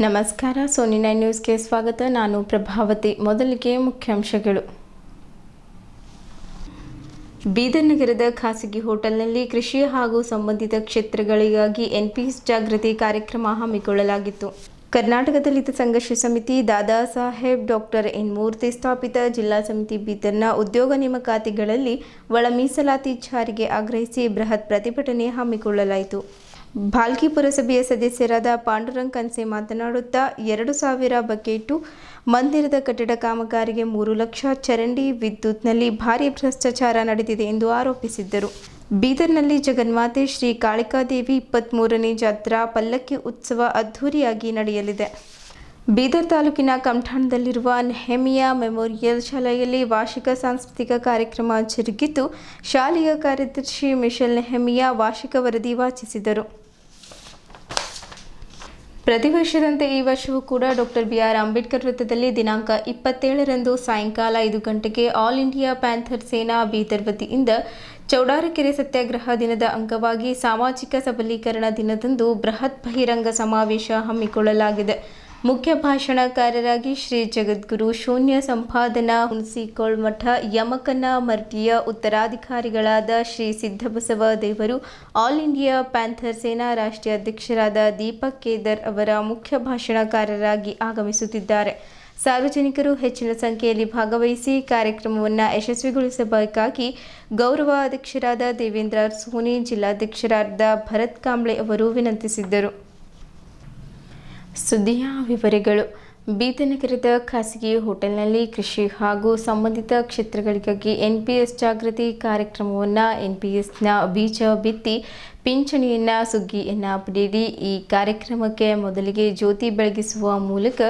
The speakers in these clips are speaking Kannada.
ನಮಸ್ಕಾರ, ಸೋನಿ 9 ನ್ಯೂಸ್ಗೆ ಸ್ವಾಗತ. ನಾನು ಪ್ರಭಾವತಿ. ಮೊದಲಿಗೆ ಮುಖ್ಯಾಂಶಗಳು. ಬೀದರ್ ನಗರದ ಖಾಸಗಿ ಹೋಟೆಲ್ನಲ್ಲಿ ಕೃಷಿ ಹಾಗೂ ಸಂಬಂಧಿತ ಕ್ಷೇತ್ರಗಳಿಗಾಗಿ ಎನ್ಪಿಎಸ್ ಜಾಗೃತಿ ಕಾರ್ಯಕ್ರಮ ಹಮ್ಮಿಕೊಳ್ಳಲಾಗಿತ್ತು. ಕರ್ನಾಟಕ ದಲಿತ ಸಂಘರ್ಷ ಸಮಿತಿ, ದಾದಾ ಸಾಹೇಬ್ ಡಾಕ್ಟರ್ ಎನ್ ಮೂರ್ತಿ ಸ್ಥಾಪಿತ ಜಿಲ್ಲಾ ಸಮಿತಿ ಬೀದರ್ನ ಉದ್ಯೋಗ ನೇಮಕಾತಿಗಳಲ್ಲಿ ಒಳ ಮೀಸಲಾತಿ ಜಾರಿಗೆ ಆಗ್ರಹಿಸಿ ಬೃಹತ್ ಪ್ರತಿಭಟನೆ ಹಮ್ಮಿಕೊಳ್ಳಲಾಯಿತು. ಭಾಲ್ಕಿ ಪುರಸಭೆಯ ಸದಸ್ಯರಾದ ಪಾಂಡುರಂಗ್ ಕನ್ಸೆ ಮಾತನಾಡುತ್ತಾ 2,000 ಬಕೆಟು ಮಂದಿರದ ಕಟ್ಟಡ ಕಾಮಗಾರಿಗೆ 3 ಲಕ್ಷ ಚರಂಡಿ ವಿದ್ಯುತ್ನಲ್ಲಿ ಭಾರೀ ಭ್ರಷ್ಟಾಚಾರ ನಡೆದಿದೆ ಎಂದು ಆರೋಪಿಸಿದ್ದರು. ಬೀದರ್ನಲ್ಲಿ ಜಗನ್ಮಾತೆ ಶ್ರೀ ಕಾಳಿಕಾದೇವಿ 23ನೇ ಜಾತ್ರಾ ಪಲ್ಲಕ್ಕಿ ಉತ್ಸವ ಅದ್ಧೂರಿಯಾಗಿ ನಡೆಯಲಿದೆ. ಬೀದರ್ ತಾಲೂಕಿನ ಕಮಠಾಣದಲ್ಲಿರುವ ನೆಹಮಿಯಾ ಮೆಮೋರಿಯಲ್ ಶಾಲೆಯಲ್ಲಿ ವಾರ್ಷಿಕ ಸಾಂಸ್ಕೃತಿಕ ಕಾರ್ಯಕ್ರಮ ಜರುಗಿದ್ದು, ಶಾಲೆಯ ಕಾರ್ಯದರ್ಶಿ ಮಿಶೆಲ್ ನೆಹಮಿಯಾ ವಾರ್ಷಿಕ ವರದಿ ವಾಚಿಸಿದರು. ಪ್ರತಿ ವರ್ಷದಂತೆ ಈ ವರ್ಷವೂ ಕೂಡ ಡಾಕ್ಟರ್ ಬಿ.ಆರ್. ಅಂಬೇಡ್ಕರ್ ವೃತ್ತದಲ್ಲಿ ದಿನಾಂಕ 27ರಂದು ಸಾಯಂಕಾಲ 5 ಗಂಟೆಗೆ ಆಲ್ ಇಂಡಿಯಾ ಪ್ಯಾಂಥರ್ ಸೇನಾ ಬೀದರ್ ವತಿಯಿಂದ ಚೌಡಾರಕೆರೆ ಸತ್ಯಾಗ್ರಹ ದಿನದ ಅಂಗವಾಗಿ ಸಾಮಾಜಿಕ ಸಬಲೀಕರಣ ದಿನದಂದು ಬೃಹತ್ ಬಹಿರಂಗ ಸಮಾವೇಶ ಹಮ್ಮಿಕೊಳ್ಳಲಾಗಿದೆ. ಮುಖ್ಯ ಭಾಷಣಕಾರರಾಗಿ ಶ್ರೀ ಜಗದ್ಗುರು ಶೂನ್ಯ ಸಂಪಾದನಾ ಹುಣಸಿಕೋಳ್ಮಠ ಯಮಕನ ಮರ್ಟಿಯ ಉತ್ತರಾಧಿಕಾರಿಗಳಾದ ಶ್ರೀ ಸಿದ್ದಬಸವ ದೇವರು, ಆಲ್ ಇಂಡಿಯಾ ಪ್ಯಾಂಥರ್ ಸೇನಾ ರಾಷ್ಟ್ರೀಯ ಅಧ್ಯಕ್ಷರಾದ ದೀಪಕ್ ಕೇದರ್ ಅವರ ಮುಖ್ಯ ಭಾಷಣಕಾರರಾಗಿ ಆಗಮಿಸುತ್ತಿದ್ದಾರೆ. ಸಾರ್ವಜನಿಕರು ಹೆಚ್ಚಿನ ಸಂಖ್ಯೆಯಲ್ಲಿ ಭಾಗವಹಿಸಿ ಕಾರ್ಯಕ್ರಮವನ್ನು ಯಶಸ್ವಿಗೊಳಿಸಬೇಕಾಗಿ ಗೌರವ ಅಧ್ಯಕ್ಷರಾದ ದೇವೇಂದ್ರ ಸೋನಿ, ಜಿಲ್ಲಾಧ್ಯಕ್ಷರಾದ ಭರತ್ ಕಾಂಬ್ಳೆ ಅವರು ವಿನಂತಿಸಿದ್ದರು. ಸುದ್ದಿಯ ವಿವರಗಳು. ಬೀದರ್ ನಗರದ ಖಾಸಗಿ ಹೋಟೆಲ್ನಲ್ಲಿ ಕೃಷಿ ಹಾಗೂ ಸಂಬಂಧಿತ ಕ್ಷೇತ್ರಗಳಿಗಾಗಿ ಎನ್ಪಿಎಸ್ ಜಾಗೃತಿ ಕಾರ್ಯಕ್ರಮವನ್ನು ಎನ್ಪಿಎಸ್ನ ಬೀಜ ಬಿತ್ತಿ ಪಿಂಚಣಿಯನ್ನು ಸುಗ್ಗಿಯನ್ನು ಪಡೆಯಿರಿ. ಈ ಕಾರ್ಯಕ್ರಮಕ್ಕೆ ಮೊದಲಿಗೆ ಜ್ಯೋತಿ ಬೆಳಗಿಸುವ ಮೂಲಕ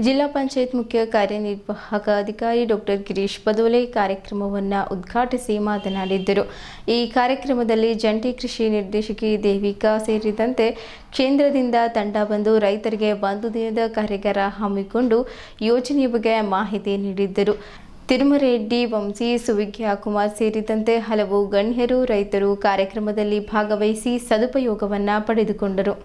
ಜಿಲ್ಲಾ ಪಂಚಾಯತ್ ಮುಖ್ಯ ಕಾರ್ಯನಿರ್ವಾಹಕ ಅಧಿಕಾರಿ ಡಾಕ್ಟರ್ ಗಿರೀಶ್ ಬದೋಲೆ ಕಾರ್ಯಕ್ರಮವನ್ನು ಉದ್ಘಾಟಿಸಿ ಮಾತನಾಡಿದ್ದರು. ಈ ಕಾರ್ಯಕ್ರಮದಲ್ಲಿ ಜಂಟಿ ಕೃಷಿ ನಿರ್ದೇಶಕಿ ದೇವಿಕಾ ಸೇರಿದಂತೆ ಕೇಂದ್ರದಿಂದ ತಂಡ ಬಂದು ರೈತರಿಗೆ 1 ದಿನದ ಕಾರ್ಯಾಗಾರ ಹಮ್ಮಿಕೊಂಡು ಯೋಜನೆಯ ಬಗ್ಗೆ ಮಾಹಿತಿ ನೀಡಿದ್ದರು. ತಿರುಮರೆಡ್ಡಿ ವಂಶಿ, ಸುವಿಗ್ಯ ಕುಮಾರ್ ಸೇರಿದಂತೆ ಹಲವು ಗಣ್ಯರು, ರೈತರು ಕಾರ್ಯಕ್ರಮದಲ್ಲಿ ಭಾಗವಹಿಸಿ ಸದುಪಯೋಗವನ್ನು ಪಡೆದುಕೊಂಡರು.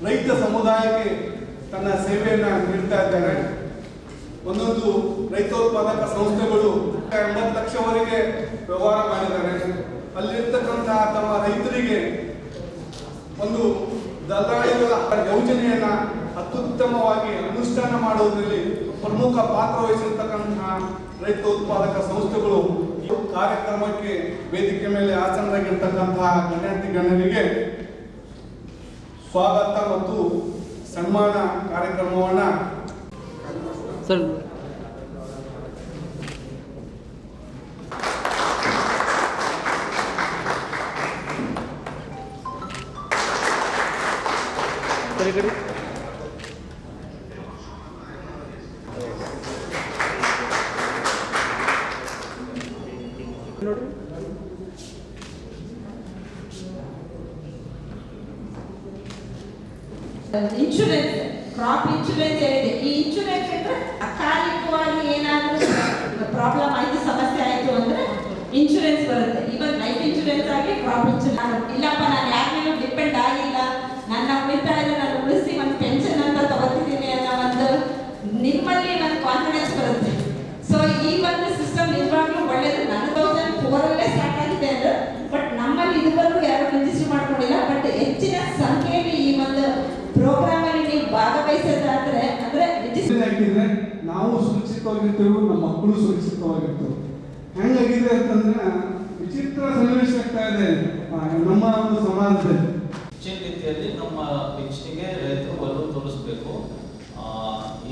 ರೈತ ಸಮುದಾಯಕ್ಕೆ ತನ್ನ ಸೇವೆಯನ್ನು ನೀಡ್ತಾ ಇದ್ದಾರೆ. ಒಂದೊಂದು ರೈತೋತ್ಪಾದಕ ಸಂಸ್ಥೆಗಳು 80 ಲಕ್ಷವರೆಗೆ ವ್ಯವಹಾರ ಮಾಡಿದ್ದಾರೆ. ಅಲ್ಲಿರ್ತಕ್ಕಂತಹ ತಮ್ಮ ರೈತರಿಗೆ ಒಂದು ದಲ್ಲಾಳಿಗಳ ಯೋಜನೆಯನ್ನ ಅತ್ಯುತ್ತಮವಾಗಿ ಅನುಷ್ಠಾನ ಮಾಡುವುದರಲ್ಲಿ ಪ್ರಮುಖ ಪಾತ್ರ ವಹಿಸಿರ್ತಕ್ಕಂತಹ ರೈತೋತ್ಪಾದಕ ಸಂಸ್ಥೆಗಳು ಈ ಕಾರ್ಯಕ್ರಮಕ್ಕೆ ವೇದಿಕೆ ಮೇಲೆ ಆಸನರಾಗಿರ್ತಕ್ಕಂತಹ ಗಣ್ಯರಿಗೆ ಸ್ವಾಗತ ಮತ್ತು ಸನ್ಮಾನ ಕಾರ್ಯಕ್ರಮವನ್ನು ಸರ್ ನೋಡಿ. ಇನ್ಶೂರೆನ್ಸ್, ಕ್ರಾಪ್ ಇನ್ಶೂರೆನ್ಸ್ ಏನಿದೆ, ಈ ಇನ್ಶೂರೆನ್ಸ್ ಅಂದ್ರೆ ಅಕಾಲಿಕವಾಗಿ ಏನಾದರೂ ಪ್ರಾಬ್ಲಮ್ ಆಯಿತು, ಸಮಸ್ಯೆ ಆಯಿತು ಅಂದ್ರೆ ಇನ್ಶೂರೆನ್ಸ್ ಬರುತ್ತೆ. ಇವನ್ ಲೈಫ್ ಇನ್ಶೂರೆನ್ಸ್ ಆಗಿ ಕ್ರಾಪ್ ಇನ್ಶೂರೆನ್ಸ್. ಇಲ್ಲಪ್ಪ ನಾನು ಯಾರ ಮೇಲೂ ಡಿಪೆಂಡ್ ಆಗಿಲ್ಲ, ನನ್ನ ಉಳಿತಾಯ ನಾನು ಉಳಿಸಿ ಒಂದು ಪೆನ್ಷನ್ ಅಂತ ತಗೋತಿದ್ದೀನಿ ಅನ್ನೋ ಒಂದು ನಿಮ್ಮಲ್ಲಿ ಒಂದು ಕಾನ್ಫಿಡೆನ್ಸ್ ಬರುತ್ತೆ. ಸೊ ಈ ಒಂದು ಸಿಸ್ಟಮ್ ನಿಜವಾಗ್ಲೂ ಒಳ್ಳೇದು. ನನ್ನ 2004 ಸ್ಟಾರ್ಟ್ ಆಗಿದೆ ಅಂದ್ರೆ, ಬಟ್ ನಮ್ಮಲ್ಲಿ ಇದುವರೆಗೂ ಯಾರು ರಿಜಿಸ್ಟರ್ ಮಾಡ್ಕೊಂಡಿಲ್ಲ. ಬಟ್ ಹೆಚ್ಚಿನ ಸಂಖ್ಯೆಯಲ್ಲಿ ಈ ಒಂದು ಪ್ರೋಗ್ರಾಮ್ ಅಲ್ಲಿ ನೀವು ಭಾಗವಹಿಸೋದಾದ್ರೆ ಅಂದ್ರೆ ರಿಜಿಸ್ಟರ್ ಆಗಿದ್ರೆ ನಾವು ಸುರಕ್ಷಿತವಾಗಿರ್ತೇವೆ, ನಮ್ಮ ಮಕ್ಕಳು ಸುರಕ್ಷಿತವಾಗಿರ್ತೇವೆ. ಹೆಂಗಾಗಿದೆ ಅಂತಂದ್ರೆ ವಿಚಿತ್ರ ಸನ್ನಿವೇಶ ಆಗ್ತಾ ಇದೆ ನಮ್ಮ ಒಂದು ಸಮಾಜದಲ್ಲಿ. ಹೆಚ್ಚಿನ ರೀತಿಯಲ್ಲಿ ನಮ್ಮ ಪಿಂಚಣಿಗೆ ರೈತರು ಒಲವು ತೋರಿಸಬೇಕು.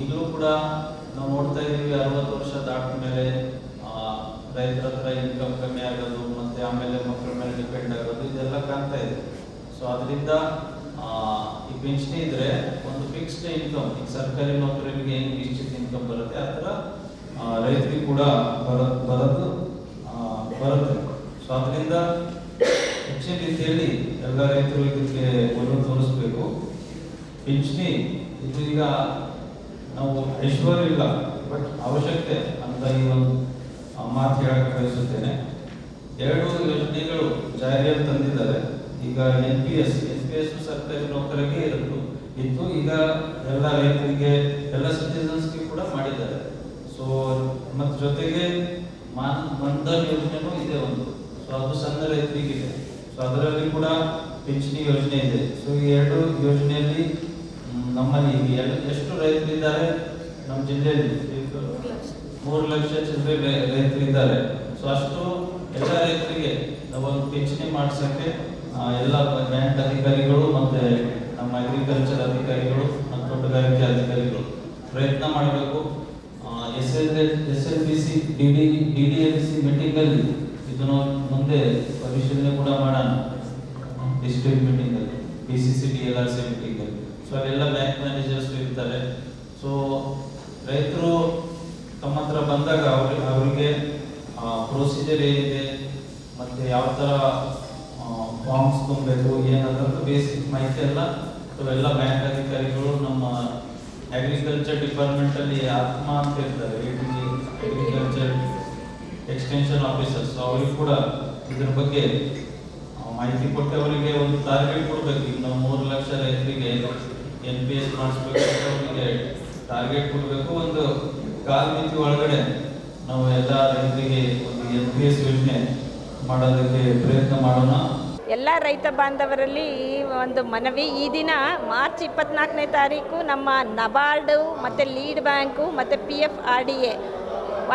ಈಗಲೂ ಕೂಡ ನಾವು ನೋಡ್ತಾ ಇದ್ದೀವಿ, 60 ವರ್ಷ ದಾಟ ಮೇಲೆ ರೈತರ ಹತ್ರ ಇನ್ಕಮ್ ಕಮ್ಮಿ ಆಗೋದು, ಮತ್ತೆ ಆಮೇಲೆ ಮಕ್ಕಳ ಮೇಲೆ ಡಿಪೆಂಡ್ ಆಗೋದು, ಇದೆಲ್ಲ ಕಾಣ್ತಾ ಇದೆ. ಸೊ ಅದರಿಂದ ಈ ಪಿಂಚಣಿ ಇದ್ರೆ ಒಂದು ಫಿಕ್ಸ್ಡ್ ಇನ್ಕಮ್, ಈಗ ಸರ್ಕಾರಿ ನೌಕರರಿಗೆ ಏನು ನಿಶ್ಚಿತ ಇನ್ಕಮ್ ಬರುತ್ತೆ ಆ ಥರ ರೈತರಿಗೆ ಕೂಡ ಬರುತ್ತೆ. ಸೊ ಅದರಿಂದ ಹೆಚ್ಚಿನ ರೀತಿಯಲ್ಲಿ ಎಲ್ಲ ರೈತರು ಇದಕ್ಕೆ ಒಲವು ತೋರಿಸ್ಬೇಕು. ಪಿಂಚಣಿ ಇದು ಈಗ ನಾವು ಐಶ್ವರ್ಯ ಇಲ್ಲ, ಬಟ್ ಅವಶ್ಯಕತೆ ಅಂತ ಈ ಒಂದು ಮಾತು ಹೇಳಕ್ಕೆ ಬಯಸುತ್ತೇನೆ. 2 ಯೋಜನೆಗಳು ಜಾರಿಯಲ್ಲಿ ತಂದಿದ್ದಾರೆ. ಈಗ NPS ಸರ್ಕಾರಿ ನೌಕರಿಗೆ ಇತ್ತು, ಈಗ ಎಲ್ಲ ರೈತರಿಗೆ ಎಲ್ಲ ಸಿಟಿಸನ್ಸ್ಗೆ ಕೂಡ ಮಾಡಿದ್ದಾರೆ. ಸೊ ಮತ್ತು ಜೊತೆಗೆ ಮನ್ಧನ್ ಯೋಜನೆನೂ ಇದೆ ಒಂದು, ಸೊ ಅದು ಸಣ್ಣ ರೈತರಿಗೆ ಇದೆ. ಸೊ ಅದರಲ್ಲಿ ಕೂಡ ಪಿಂಚಣಿ ಯೋಜನೆ ಇದೆ. ಸೊ ಈ 2 ಯೋಜನೆಯಲ್ಲಿ ನಮ್ಮಲ್ಲಿ ಎಷ್ಟು ರೈತರಿದ್ದಾರೆ ನಮ್ಮ ಜಿಲ್ಲೆಯಲ್ಲಿ? 3 ಲಕ್ಷ ಚಿಲ್ಲರೆ ರೈತರಿದ್ದಾರೆ. ಸೊ ಅಷ್ಟು ಎಲ್ಲ ರೈತರಿಗೆ ನಾವೊಂದು ಪಿಂಚಣಿ ಮಾಡಿಸೋಕ್ಕೆ ಎಲ್ಲ ಬ್ಯಾಂಕ್ ಅಧಿಕಾರಿಗಳು ಮತ್ತು ನಮ್ಮ ಅಗ್ರಿಕಲ್ಚರ್ ಅಧಿಕಾರಿಗಳು ಮತ್ತು ತೋಟಗಾರಿಕೆ ಅಧಿಕಾರಿಗಳು ಪ್ರಯತ್ನ ಮಾಡಬೇಕು. SLBC DDLC ಮೀಟಿಂಗಲ್ಲಿ ಇದನ್ನು ಮುಂದೆ ಪರಿಶೀಲನೆ ಕೂಡ ಮಾಡೋಣ. ಡಿಸ್ಟ್ರಿಕ್ಟ್ ಮೀಟಿಂಗಲ್ಲಿ PCC DLRC ಮೀಟಿಂಗಲ್ಲಿ. ಸೊ ಅಲ್ಲೆಲ್ಲ ಬ್ಯಾಂಕ್ ಮ್ಯಾನೇಜರ್ಸ್ ಇರ್ತಾರೆ. ಸೊ ರೈತರು ತಮ್ಮ ಹತ್ರ ಬಂದಾಗ ಅವರಿಗೆ ಪ್ರೊಸೀಜರ್ ಏನಿದೆ ಮತ್ತು ಯಾವ ಥರ ಫಾರ್ಮ್ಸ್ ತುಂಬಬೇಕು ಏನಾದ್ರೂ ಬೇಸಿಕ್ ಮಾಹಿತಿ ಎಲ್ಲ ಎಲ್ಲ ಬ್ಯಾಂಕ್ ಅಧಿಕಾರಿಗಳು ನಮ್ಮ ಅಗ್ರಿಕಲ್ಚರ್ ಡಿಪಾರ್ಟ್ಮೆಂಟಲ್ಲಿ ಆತ್ಮ ಅಂತ ಇರ್ತಾರೆ, ಅಗ್ರಿಕಲ್ಚರ್ ಎಕ್ಸ್ಟೆನ್ಷನ್ ಆಫೀಸರ್ಸ್, ಅವರಿಗೆ ಕೂಡ ಇದ್ರ ಬಗ್ಗೆ ಮಾಹಿತಿ ಕೊಟ್ಟು ಅವರಿಗೆ ಒಂದು ಟಾರ್ಗೆಟ್ ಕೊಡಬೇಕು. ಈಗ ನಾವು 3 ಲಕ್ಷ ರೈತರಿಗೆ NPS ಮಾಡಿಸ್ಬೇಕು ಅಂತ ಅವರಿಗೆ ಟಾರ್ಗೆಟ್ ಕೊಡಬೇಕು. ಒಂದು ಕಾಲಮಿತಿ ಒಳಗಡೆ ನಾವು ಎಲ್ಲ ರೈತರಿಗೆ ಒಂದು NPS ಯೋಜನೆ ಮಾಡೋದಕ್ಕೆ ಪ್ರಯತ್ನ ಮಾಡೋಣ. ಎಲ್ಲ ರೈತ ಬಾಂಧವರಲ್ಲಿ ಈ ಒಂದು ಮನವಿ. ಈ ದಿನ ಮಾರ್ಚ್ 24ನೇ ತಾರೀಕು ನಮ್ಮ ನಬಾರ್ಡು ಮತ್ತು ಲೀಡ್ ಬ್ಯಾಂಕು ಮತ್ತು PFRDA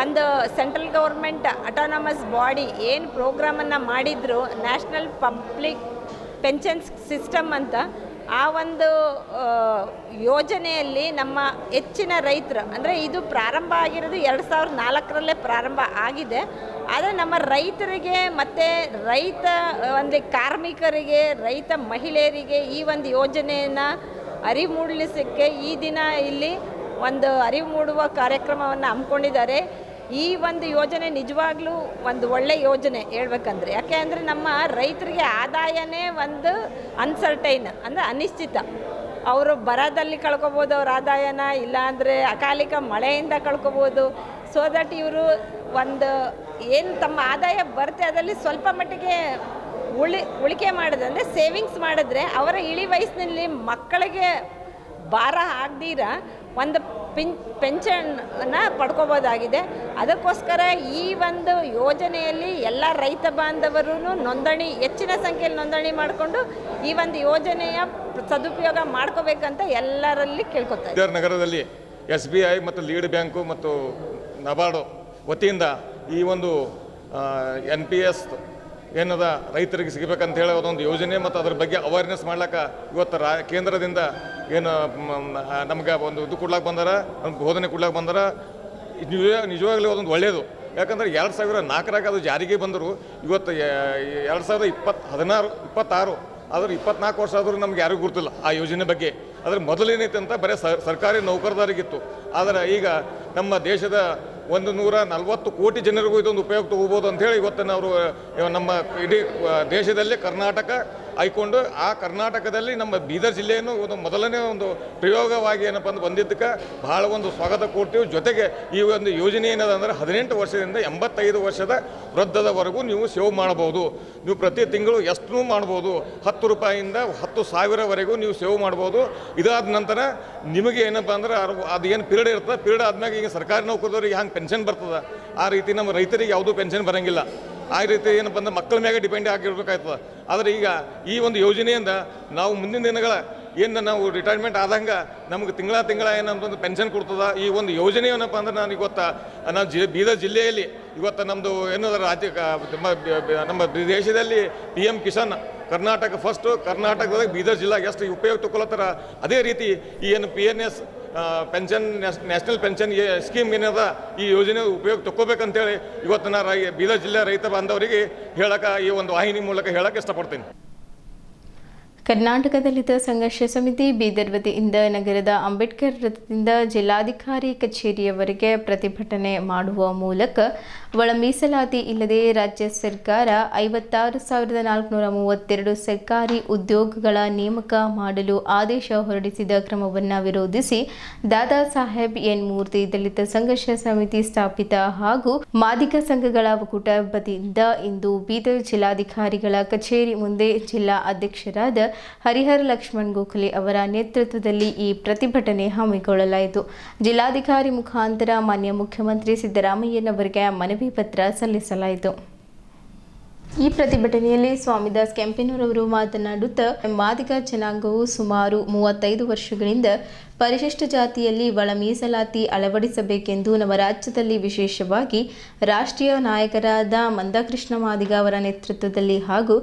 ಒಂದು ಸೆಂಟ್ರಲ್ ಗೌರ್ಮೆಂಟ್ ಅಟಾನಮಸ್ ಬಾಡಿ ಏನು ಪ್ರೋಗ್ರಾಮನ್ನು ಮಾಡಿದ್ರು, ನ್ಯಾಷನಲ್ ಪಬ್ಲಿಕ್ ಪೆನ್ಷನ್ಸ್ ಸಿಸ್ಟಮ್ ಅಂತ, ಆ ಒಂದು ಯೋಜನೆಯಲ್ಲಿ ನಮ್ಮ ಹೆಚ್ಚಿನ ರೈತರು, ಅಂದರೆ ಇದು ಪ್ರಾರಂಭ ಆಗಿರೋದು 2004ರಲ್ಲೇ ಪ್ರಾರಂಭ ಆಗಿದೆ. ಆದರೆ ನಮ್ಮ ರೈತರಿಗೆ ಮತ್ತು ರೈತ ಒಂದು ಕಾರ್ಮಿಕರಿಗೆ, ರೈತ ಮಹಿಳೆಯರಿಗೆ ಈ ಒಂದು ಯೋಜನೆಯನ್ನು ಅರಿವು ಮೂಡಿಸಲಿಕ್ಕೆ ಈ ದಿನ ಇಲ್ಲಿ ಒಂದು ಅರಿವು ಮೂಡುವ ಕಾರ್ಯಕ್ರಮವನ್ನು ಹಮ್ಮಿಕೊಂಡಿದ್ದಾರೆ. ಈ ಒಂದು ಯೋಜನೆ ನಿಜವಾಗ್ಲೂ ಒಂದು ಒಳ್ಳೆಯ ಯೋಜನೆ ಹೇಳ್ಬೇಕಂದ್ರೆ. ಯಾಕೆ ಅಂದರೆ ನಮ್ಮ ರೈತರಿಗೆ ಆದಾಯನೇ ಒಂದು ಅನ್ಸರ್ಟೈನ್, ಅಂದರೆ ಅನಿಶ್ಚಿತ. ಅವರು ಬರದಲ್ಲಿ ಕಳ್ಕೊಬೋದು ಅವ್ರ ಆದಾಯನ, ಇಲ್ಲಾಂದರೆ ಅಕಾಲಿಕ ಮಳೆಯಿಂದ ಕಳ್ಕೊಬೋದು. ಸೊ ದಟ್ ಇವರು ಒಂದು ಏನು ತಮ್ಮ ಆದಾಯ ಬರುತ್ತೆ ಅದರಲ್ಲಿ ಸ್ವಲ್ಪ ಮಟ್ಟಿಗೆ ಉಳಿಕೆ ಮಾಡಿದ್ರೆ, ಅಂದರೆ ಸೇವಿಂಗ್ಸ್ ಮಾಡಿದ್ರೆ ಅವರ ಇಳಿ ವಯಸ್ಸಿನಲ್ಲಿ ಮಕ್ಕಳಿಗೆ ಭಾರ ಆಗದಿರ ಒಂದು ಪೆನ್ಷನ್ನ ಪಡ್ಕೋಬೋದಾಗಿದೆ. ಅದಕ್ಕೋಸ್ಕರ ಈ ಒಂದು ಯೋಜನೆಯಲ್ಲಿ ಎಲ್ಲ ರೈತ ಬಾಂಧವರು ನೋಂದಣಿ, ಹೆಚ್ಚಿನ ಸಂಖ್ಯೆಯಲ್ಲಿ ನೋಂದಣಿ ಮಾಡಿಕೊಂಡು ಈ ಒಂದು ಯೋಜನೆಯ ಸದುಪಯೋಗ ಮಾಡ್ಕೋಬೇಕಂತ ಎಲ್ಲರಲ್ಲಿ ಕೇಳ್ಕೊತಾರೆ. ನಗರದಲ್ಲಿ SBI ಮತ್ತು ಲೀಡ್ ಬ್ಯಾಂಕು ಮತ್ತು ನಬಾರ್ಡು ವತಿಯಿಂದ ಈ ಒಂದು NPS ಏನದ ರೈತರಿಗೆ ಸಿಗಬೇಕಂತ ಹೇಳಿ ಅದೊಂದು ಯೋಜನೆ ಮತ್ತು ಅದ್ರ ಬಗ್ಗೆ ಅವೇರ್ನೆಸ್ ಮಾಡ್ಲಿಕ್ಕೆ ಇವತ್ತು ಕೇಂದ್ರದಿಂದ ಏನು ನಮ್ಗೆ ಒಂದು ಇದು ಕೊಡ್ಲಾಕ್ಕೆ ಬಂದಾರ, ಬೋಧನೆ ಕೊಡ್ಲಾಕ್ಕೆ ಬಂದಾರ. ನಿಜವಾಗ್ಲೂ ಅದೊಂದು ಒಳ್ಳೆಯದು. ಯಾಕಂದರೆ 2004ರಾಗ ಅದು ಜಾರಿಗೆ ಬಂದರು. ಇವತ್ತು 2026 ಆದರೂ 24 ವರ್ಷ ಆದರೂ ನಮ್ಗೆ ಯಾರಿಗೂ ಗೊತ್ತಿಲ್ಲ ಆ ಯೋಜನೆ ಬಗ್ಗೆ. ಅದ್ರ ಮೊದಲೇನೈತೆ ಅಂತ ಬರೀ ಸರ್ಕಾರಿ ನೌಕರದಾರಿಗಿತ್ತು. ಆದರೆ ಈಗ ನಮ್ಮ ದೇಶದ 140 ಕೋಟಿ ಜನರಿಗೂ ಇದೊಂದು ಉಪಯೋಗ ತಗೋಬೋದು ಅಂಥೇಳಿ ಇವತ್ತು ನಾವು ನಮ್ಮ ಇಡೀ ದೇಶದಲ್ಲೇ ಕರ್ನಾಟಕ ಆಯ್ಕೊಂಡು, ಆ ಕರ್ನಾಟಕದಲ್ಲಿ ನಮ್ಮ ಬೀದರ್ ಜಿಲ್ಲೆಯನ್ನು ಒಂದು ಮೊದಲನೇ ಒಂದು ಪ್ರಯೋಗವಾಗಿ ಏನಪ್ಪ ಅಂದ್ರೆ ಬಂದಿದ್ದಕ್ಕೆ ಭಾಳ ಒಂದು ಸ್ವಾಗತ ಕೊಡ್ತೀವಿ. ಜೊತೆಗೆ ಈ ಒಂದು ಯೋಜನೆ ಏನದ ಅಂದರೆ 18 ವರ್ಷದಿಂದ 85 ವರ್ಷದ ವೃದ್ಧದವರೆಗೂ ನೀವು ಸೇವ್ ಮಾಡ್ಬೋದು. ನೀವು ಪ್ರತಿ ತಿಂಗಳು ಎಷ್ಟು ಮಾಡ್ಬೋದು, 10 ರೂಪಾಯಿಯಿಂದ 10,000ವರೆಗೂ ನೀವು ಸೇವ್ ಮಾಡ್ಬೋದು. ಇದಾದ ನಂತರ ನಿಮಗೆ ಏನಪ್ಪ ಅಂದ್ರೆ ಅದು ಏನು ಪೀರಿಯಡ್ ಇರ್ತದೆ, ಪೀರಿಯಡ್ ಆದ್ಮೇಲೆ ಈಗ ಸರ್ಕಾರಿ ನೌಕರದವ್ರಿಗೆ ಹಂಗೆ ಪೆನ್ಷನ್ ಬರ್ತದೆ, ಆ ರೀತಿ ನಮ್ಮ ರೈತರಿಗೆ ಯಾವುದೂ ಪೆನ್ಷನ್ ಬರೋಂಗಿಲ್ಲ. ಆ ರೀತಿ ಏನಪ್ಪ ಅಂದ್ರೆ ಮಕ್ಕಳ ಮ್ಯಾಗೆ ಡಿಪೆಂಡ್ ಆಗಿರ್ಬೇಕಾಗ್ತದೆ. ಆದರೆ ಈಗ ಈ ಒಂದು ಯೋಜನೆಯಿಂದ ನಾವು ಮುಂದಿನ ದಿನಗಳ ಏನು ನಾವು ರಿಟೈರ್ಮೆಂಟ್ ಆದಂಗೆ ನಮಗೆ ತಿಂಗಳ ಏನಂತಂದು ಪೆನ್ಷನ್ ಕೊಡ್ತದೆ. ಈ ಒಂದು ಯೋಜನೆ ಏನಪ್ಪ ಅಂದ್ರೆ ನಾನು ನಾನು ಬೀದರ್ ಜಿಲ್ಲೆಯಲ್ಲಿ ಇವತ್ತು ನಮ್ಮದು ಏನು ರಾಜ್ಯ ನಮ್ಮ ದೇಶದಲ್ಲಿ PM ಕಿಸಾನ್ ಕರ್ನಾಟಕ ಫಸ್ಟು, ಕರ್ನಾಟಕದಾಗ ಬೀದರ್ ಜಿಲ್ಲಾ ಎಷ್ಟು ಉಪಯೋಗ ತಗೊಳ್ಳತ್ತಾರ, ಅದೇ ರೀತಿ ಈ ಏನು PNS pension national pension scheme ಏನದ ಈ ಯೋಜನೆ ಉಪಯೋಗ ತಗೋಬೇಕಂತೇಳಿ ಇವತ್ತು ನಾನು ಬೀದರ್ ಜಿಲ್ಲೆ ರೈತ ಬಾಂಧವರಿಗೆ ಹೇಳಕ್ಕೆ ಈ ಒಂದು ವಾಹಿನಿ ಮೂಲಕ ಹೇಳಕ್ಕೆ ಇಷ್ಟಪಡ್ತೀನಿ. ಕರ್ನಾಟಕ ದಲಿತ ಸಂಘರ್ಷ ಸಮಿತಿ ಬೀದರ್ ವತಿಯಿಂದ ನಗರದ ಅಂಬೇಡ್ಕರ್ ವೃತ್ತದಿಂದ ಜಿಲ್ಲಾಧಿಕಾರಿ ಕಚೇರಿಯವರೆಗೆ ಪ್ರತಿಭಟನೆ ಮಾಡುವ ಮೂಲಕ ಒಳ ಮೀಸಲಾತಿ ಇಲ್ಲದೆ ರಾಜ್ಯ ಸರ್ಕಾರ 56,432 ಸರ್ಕಾರಿ ಉದ್ಯೋಗಗಳ ನೇಮಕ ಮಾಡಲು ಆದೇಶ ಹೊರಡಿಸಿದ ಕ್ರಮವನ್ನು ವಿರೋಧಿಸಿ ದಾದಾ ಸಾಹೇಬ್ ಎನ್ ಮೂರ್ತಿ ದಲಿತ ಸಂಘರ್ಷ ಸಮಿತಿ ಸ್ಥಾಪಿತ ಹಾಗೂ ಮಾದಿಗ ಸಂಘಗಳ ಒಕ್ಕೂಟ ವತಿಯಿಂದ ಇಂದು ಬೀದರ್ ಜಿಲ್ಲಾಧಿಕಾರಿಗಳ ಕಚೇರಿ ಮುಂದೆ ಜಿಲ್ಲಾ ಅಧ್ಯಕ್ಷರಾದ ಹರಿಹರ ಲಕ್ಷ್ಮಣ್ ಗೋಖಲೆ ಅವರ ನೇತೃತ್ವದಲ್ಲಿ ಈ ಪ್ರತಿಭಟನೆ ಹಮ್ಮಿಕೊಳ್ಳಲಾಯಿತು. ಜಿಲ್ಲಾಧಿಕಾರಿ ಮುಖಾಂತರ ಮಾನ್ಯ ಮುಖ್ಯಮಂತ್ರಿ ಸಿದ್ದರಾಮಯ್ಯನವರಿಗೆ ಮನವಿ ಪತ್ರ ಸಲ್ಲಿಸಲಾಯಿತು. ಈ ಪ್ರತಿಭಟನೆಯಲ್ಲಿ ಸ್ವಾಮಿದಾಸ್ ಕೆಂಪೇನೂರ್ ಅವರು ಮಾತನಾಡುತ್ತಾ ಮಾದಿಗ ಜನಾಂಗವು ಸುಮಾರು 35 ವರ್ಷಗಳಿಂದ ಪರಿಶಿಷ್ಟ ಜಾತಿಯಲ್ಲಿ ಒಳ ಮೀಸಲಾತಿ ಅಳವಡಿಸಬೇಕೆಂದು ನಮ್ಮ ರಾಜ್ಯದಲ್ಲಿ ವಿಶೇಷವಾಗಿ ರಾಷ್ಟ್ರೀಯ ನಾಯಕರಾದ ಮಂದಕೃಷ್ಣ ಮಾದಿಗ ಅವರ ನೇತೃತ್ವದಲ್ಲಿ ಹಾಗೂ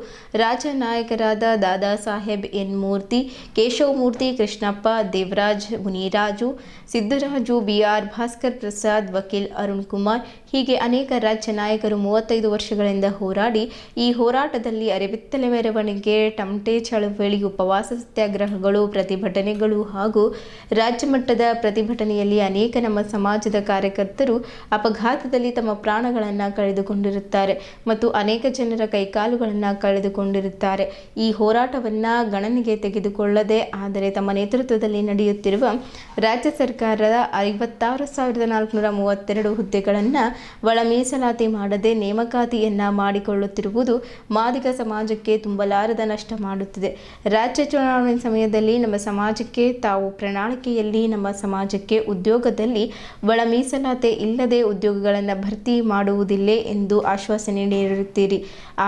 ರಾಜ್ಯ ನಾಯಕರಾದ ದಾದಾ ಸಾಹೇಬ್ ಎನ್ ಮೂರ್ತಿ, ಕೇಶವ ಮೂರ್ತಿ, ಕೃಷ್ಣಪ್ಪ, ದೇವರಾಜ್, ಮುನಿರಾಜು, ಸಿದ್ದರಾಜು, BR ಭಾಸ್ಕರ್ ಪ್ರಸಾದ್, ವಕೀಲ್ ಅರುಣ್ ಕುಮಾರ್ ಹೀಗೆ ಅನೇಕ ರಾಜ್ಯ ನಾಯಕರು 35 ವರ್ಷಗಳಿಂದ ಹೋರಾಡಿ ಈ ಹೋರಾಟದಲ್ಲಿ ಅರೆಬಿತ್ತಲೆ ಮೆರವಣಿಗೆ, ಟಮಟೆ ಚಳವಳಿ, ಉಪವಾಸ ಸತ್ಯಾಗ್ರಹಗಳು, ಪ್ರತಿಭಟನೆಗಳು ಹಾಗೂ ರಾಜ್ಯ ಮಟ್ಟದ ಪ್ರತಿಭಟನೆಯಲ್ಲಿ ಅನೇಕ ನಮ್ಮ ಸಮಾಜದ ಕಾರ್ಯಕರ್ತರು ಅಪಘಾತದಲ್ಲಿ ತಮ್ಮ ಪ್ರಾಣಗಳನ್ನು ಕಳೆದುಕೊಂಡಿರುತ್ತಾರೆ ಮತ್ತು ಅನೇಕ ಜನರ ಕೈಕಾಲುಗಳನ್ನು ಕಳೆದುಕೊಂಡಿರುತ್ತಾರೆ. ಈ ಹೋರಾಟವನ್ನು ಗಣನೆಗೆ ತೆಗೆದುಕೊಳ್ಳದೆ ಆದರೆ ತಮ್ಮ ನೇತೃತ್ವದಲ್ಲಿ ನಡೆಯುತ್ತಿರುವ ರಾಜ್ಯ ಸರ್ಕಾರದ 56,432 ಹುದ್ದೆಗಳನ್ನು ಒಳ ಮೀಸಲಾತಿ ಮಾಡದೆ ನೇಮಕಾತಿಯನ್ನು ಮಾಡಿಕೊಳ್ಳುತ್ತಿರುವುದು ಮಾದಿಗ ಸಮಾಜಕ್ಕೆ ತುಂಬಲಾರದ ನಷ್ಟ ಮಾಡುತ್ತಿದೆ. ರಾಜ್ಯ ಚುನಾವಣೆ ಸಮಯದಲ್ಲಿ ನಮ್ಮ ಸಮಾಜಕ್ಕೆ ತಾವು ಪ್ರಣಾಳಿಕೆಯಲ್ಲಿ ನಮ್ಮ ಸಮಾಜಕ್ಕೆ ಉದ್ಯೋಗದಲ್ಲಿ ಒಳ ಮೀಸಲಾತಿ ಇಲ್ಲದೆ ಉದ್ಯೋಗಗಳನ್ನು ಭರ್ತಿ ಮಾಡುವುದಿಲ್ಲ ಎಂದು ಆಶ್ವಾಸನೆ ನೀಡಿರುತ್ತೀರಿ.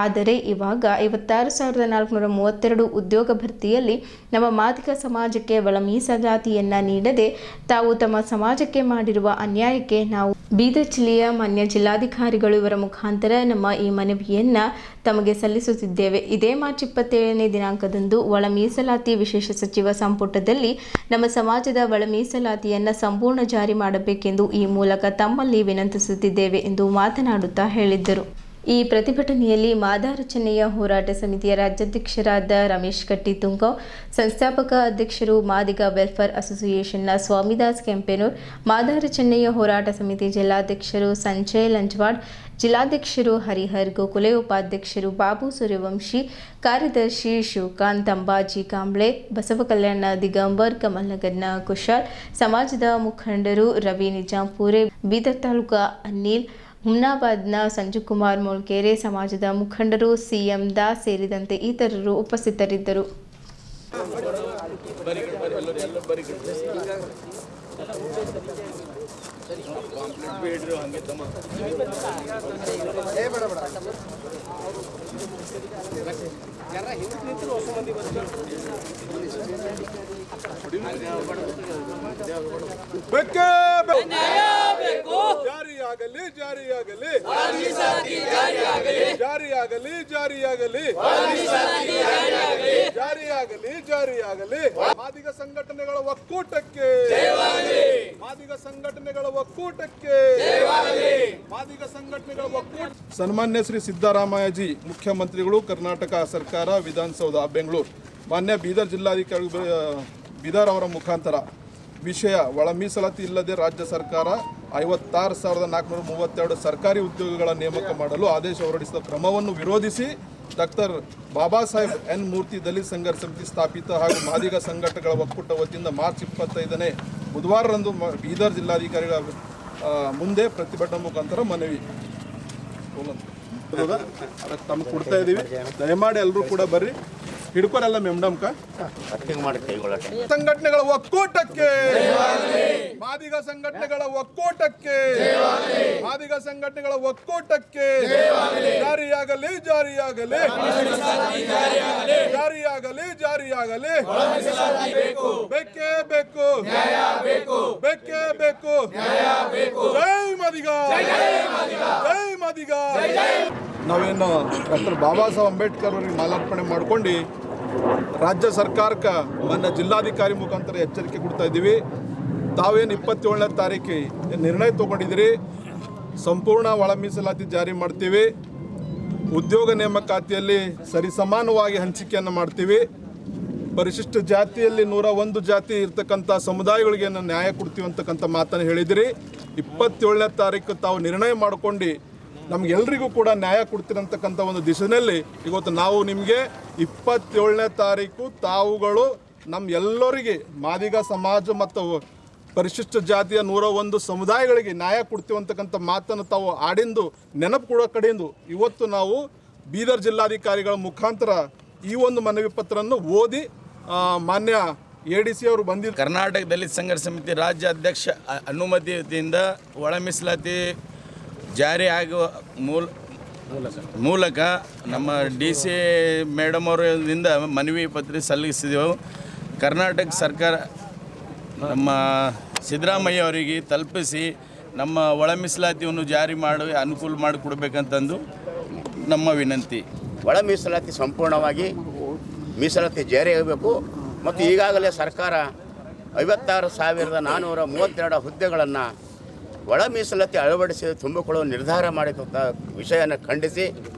ಆದರೆ ಇವಾಗ 56,432 ಉದ್ಯೋಗ ಭರ್ತಿಯಲ್ಲಿ ನಮ್ಮ ಮಾದಿಗ ಸಮಾಜಕ್ಕೆ ಒಳ ಮೀಸಲಾತಿಯನ್ನು ನೀಡದೆ ತಾವು ತಮ್ಮ ಸಮಾಜಕ್ಕೆ ಮಾಡಿರುವ ಅನ್ಯಾಯಕ್ಕೆ ನಾವು ಬೀದರ್ ಜಿಲ್ಲೆಯ ಮಾನ್ಯ ಜಿಲ್ಲಾಧಿಕಾರಿಗಳು ಇವರ ಮುಖಾಂತರ ನಮ್ಮ ಈ ಮನವಿಯನ್ನು ತಮಗೆ ಸಲ್ಲಿಸುತ್ತಿದ್ದೇವೆ. ಇದೇ ಮಾರ್ಚ್ 27ನೇ ದಿನಾಂಕದಂದು ಒಳ ಮೀಸಲಾತಿ ವಿಶೇಷ ಸಚಿವ ಸಂಪುಟದಲ್ಲಿ ನಮ್ಮ ಸಮಾಜದ ಒಳ ಮೀಸಲಾತಿಯನ್ನು ಸಂಪೂರ್ಣ ಜಾರಿ ಮಾಡಬೇಕೆಂದು ಈ ಮೂಲಕ ತಮ್ಮಲ್ಲಿ ವಿನಂತಿಸುತ್ತಿದ್ದೇವೆ ಎಂದು ಮಾತನಾಡುತ್ತಾ ಹೇಳಿದ್ದರು. ಈ ಪ್ರತಿಭಟನೆಯಲ್ಲಿ ಮಾದಾರ ಚೆನ್ನಯ್ಯ ಹೋರಾಟ ಸಮಿತಿಯ ರಾಜ್ಯಾಧ್ಯಕ್ಷರಾದ ರಮೇಶ್ ಕಟ್ಟಿತುಂಗಾವ್, ಸಂಸ್ಥಾಪಕ ಅಧ್ಯಕ್ಷರು ಮಾದಿಗ ವೆಲ್ಫೇರ್ ಅಸೋಸಿಯೇಷನ್ನ ಸ್ವಾಮಿದಾಸ್ ಕೆಂಪೇನೂರ್, ಮಾದಾರ ಚೆನ್ನಯ್ಯ ಹೋರಾಟ ಸಮಿತಿ ಜಿಲ್ಲಾಧ್ಯಕ್ಷರು ಸಂಜಯ್ ಲಂಜವಾಡ್, ಜಿಲ್ಲಾಧ್ಯಕ್ಷರು ಹರಿಹರ್ ಗೋಖಲೆ, ಉಪಾಧ್ಯಕ್ಷರು ಬಾಬು ಸೂರ್ಯವಂಶಿ, ಕಾರ್ಯದರ್ಶಿ ಶಿವಕಾಂತ್ ಅಂಬಾಜಿ ಕಾಂಬ್ಳೆ, ಬಸವ ಕಲ್ಯಾಣ ದಿಗಂಬರ್, ಕಮಲಗನ್ನ ಕುಶಾಲ್, ಸಮಾಜದ ಮುಖಂಡರು ರವಿ ನಿಜಾಂಪುರೆ, ಬೀದರ್ ತಾಲೂಕಾ ಅನಿಲ್, ಹುಮ್ನಾಬಾದ್ನ ಸಂಜುಕುಮಾರ್ ಮೊಳ್ಕೆರೆ, ಸಮಾಜದ ಮುಖಂಡರು CM ದಾಸ್ ಸೇರಿದಂತೆ ಇತರರು ಉಪಸ್ಥಿತರಿದ್ದರು. ಜಾರಿಯಾಗಲಿ ಜಾರಿಯಾಗಲಿ ಜಾರಿಯಾಗಲಿ ಜಾರಿಯಾಗಲಿ ಜಾರಿಯಾಗಲಿ ಜಾರಿಯಾಗಲಿ ಮಾದಿಗ ಸಂಘಟನೆಗಳ ಒಕ್ಕೂಟಕ್ಕೆ ಮಾದಿಗ ಸಂಘಟನೆಗಳ ಒಕ್ಕೂಟಕ್ಕೆ ಮಾದಿಗ ಸಂಘಟನೆಗಳ ಒಕ್ಕೂಟ. ಸನ್ಮಾನ್ಯ ಶ್ರೀ ಸಿದ್ದರಾಮಯ್ಯಜಿ ಮುಖ್ಯಮಂತ್ರಿಗಳು, ಕರ್ನಾಟಕ ಸರ್ಕಾರ, ವಿಧಾನಸೌಧ ಬೆಂಗಳೂರು, ಮಾನ್ಯ ಬೀದರ್ ಜಿಲ್ಲಾಧಿಕಾರಿ ಬೀದರ್ ಅವರ ಮುಖಾಂತರ ವಿಷಯ ಒಳ ಮೀಸಲಾತಿ ಇಲ್ಲದೆ ರಾಜ್ಯ ಸರ್ಕಾರ 56,432 ಸರ್ಕಾರಿ ಉದ್ಯೋಗಗಳ ನೇಮಕ ಮಾಡಲು ಆದೇಶ ಹೊರಡಿಸಿದ ಕ್ರಮವನ್ನು ವಿರೋಧಿಸಿ ಡಾಕ್ಟರ್ ಬಾಬಾ ಸಾಹೇಬ್ ಎನ್ ಮೂರ್ತಿ ದಲಿತ ಸಂಘರ್ಷ ಸಮಿತಿ ಸ್ಥಾಪಿತ ಹಾಗೂ ಮಾದಿಗ ಸಂಘಟನೆಗಳ ಒಕ್ಕೂಟ ವತಿಯಿಂದ ಮಾರ್ಚ್ 25ನೇ ಬುಧವಾರರಂದು ಬೀದರ್ ಜಿಲ್ಲಾಧಿಕಾರಿಗಳ ಮುಂದೆ ಪ್ರತಿಭಟನೆ ಮುಖಾಂತರ ಮನವಿ ತಮಗೆ ಕೊಡ್ತಾ ಇದ್ದೀವಿ. ದಯಮಾಡಿ ಎಲ್ಲರೂ ಕೂಡ ಬರ್ರಿ, ಹಿಡ್ಕೊರಲ್ಲ ಮೆಮ್ಡಮ್ಕ. ಸಂಘಟನೆಗಳ ಒಕ್ಕೂಟಕ್ಕೆ, ಮಾದಿಗ ಸಂಘಟನೆಗಳ ಒಕ್ಕೂಟಕ್ಕೆ, ಮಾದಿಗ ಸಂಘಟನೆಗಳ ಒಕ್ಕೂಟಕ್ಕೆ ಜಾರಿಯಾಗಲಿ ಜಾರಿಯಾಗಲಿ ಜಾರಿಯಾಗಲಿ ಜಾರಿಯಾಗಲಿ ಬೇಕೇ ಬೇಕು ಬೇಕೇ ಬೇಕು. ಜೈ ಮಾದಿಗ ಜೈ ಮಾದಿಗ. ನಾವೇನು ಡಾಕ್ಟರ್ ಬಾಬಾ ಸಾಹೇಬ್ ಅಂಬೇಡ್ಕರ್ ಅವರಿಗೆ ಮಾಲಾರ್ಪಣೆ ಮಾಡ್ಕೊಂಡು ರಾಜ್ಯ ಸರ್ಕಾರಕ್ಕೆ ಮೊನ್ನೆ ಜಿಲ್ಲಾಧಿಕಾರಿ ಮುಖಾಂತರ ಎಚ್ಚರಿಕೆ ಕೊಡ್ತಾ ಇದ್ದೀವಿ. ತಾವೇನು 27ನೇ ತಾರೀಕು ನಿರ್ಣಯ ತೊಗೊಂಡಿದ್ದೀರಿ, ಸಂಪೂರ್ಣ ಒಳ ಮೀಸಲಾತಿ ಜಾರಿ ಮಾಡ್ತೀವಿ, ಉದ್ಯೋಗ ನೇಮಕಾತಿಯಲ್ಲಿ ಸರಿಸಮಾನವಾಗಿ ಹಂಚಿಕೆಯನ್ನು ಮಾಡ್ತೀವಿ. ಪರಿಶಿಷ್ಟ ಜಾತಿಯಲ್ಲಿ 101 ಜಾತಿ ಇರ್ತಕ್ಕಂಥ ಸಮುದಾಯಗಳಿಗೆ ನಾವು ನ್ಯಾಯ ಕೊಡ್ತೀವಿ ಅಂತಕ್ಕಂಥ ಮಾತನ್ನು ಹೇಳಿದಿರಿ. 27ನೇ ತಾರೀಕು ತಾವು ನಿರ್ಣಯ ಮಾಡ್ಕೊಂಡು ನಮಗೆಲ್ಲರಿಗೂ ಕೂಡ ನ್ಯಾಯ ಕೊಡ್ತಿರಂತಕ್ಕಂಥ ಒಂದು ದಿಶೆಯಲ್ಲಿ ಇವತ್ತು ನಾವು ನಿಮಗೆ 27ನೇ ತಾರೀಕು ತಾವುಗಳು ನಮ್ಮ ಎಲ್ಲರಿಗೆ ಮಾದಿಗ ಸಮಾಜ ಮತ್ತು ಪರಿಶಿಷ್ಟ ಜಾತಿಯ 101 ಸಮುದಾಯಗಳಿಗೆ ನ್ಯಾಯ ಕೊಡ್ತೀವಿ ಅಂತಕ್ಕಂಥ ಮಾತನ್ನು ತಾವು ಆಡಿಂದು ನೆನಪು ಕೊಡೋ ಕಡೆಯಿಂದ ಇವತ್ತು ನಾವು ಬೀದರ್ ಜಿಲ್ಲಾಧಿಕಾರಿಗಳ ಮುಖಾಂತರ ಈ ಒಂದು ಮನವಿ ಪತ್ರವನ್ನು ಓದಿ ಮಾನ್ಯ ADC ಅವರು ಬಂದಿದ್ದು. ಕರ್ನಾಟಕ ದಲಿತ ಸಂಘರ್ಷ ಸಮಿತಿ ರಾಜ್ಯ ಅಧ್ಯಕ್ಷ ಅನುಮತಿಯಿಂದ ಒಳ ಮೀಸಲಾತಿ ಜಾರಿ ಆಗುವ ಮೂಲಕ ನಮ್ಮ DC ಮೇಡಮ್ ಅವರಿಂದ ಮನವಿ ಪತ್ರ ಸಲ್ಲಿಸಿದೆವು. ಕರ್ನಾಟಕ ಸರ್ಕಾರ ನಮ್ಮ ಸಿದ್ದರಾಮಯ್ಯ ಅವರಿಗೆ ತಲುಪಿಸಿ ನಮ್ಮ ಒಳ ಮೀಸಲಾತಿಯನ್ನು ಜಾರಿ ಮಾಡಿ ಅನುಕೂಲ ಮಾಡಿಕೊಡ್ಬೇಕಂತಂದು ನಮ್ಮ ವಿನಂತಿ. ಒಳ ಮೀಸಲಾತಿ ಸಂಪೂರ್ಣವಾಗಿ ಮೀಸಲಾತಿ ಜಾರಿಯಾಗಬೇಕು ಮತ್ತು ಈಗಾಗಲೇ ಸರ್ಕಾರ 56,432 ಹುದ್ದೆಗಳನ್ನು ಒಳ ಮೀಸಲಾತಿ ಅಳವಡಿಸಿ ತುಂಬಿಕೊಳ್ಳುವ ನಿರ್ಧಾರ ಮಾಡಿದಂಥ ವಿಷಯನ ಖಂಡಿಸಿ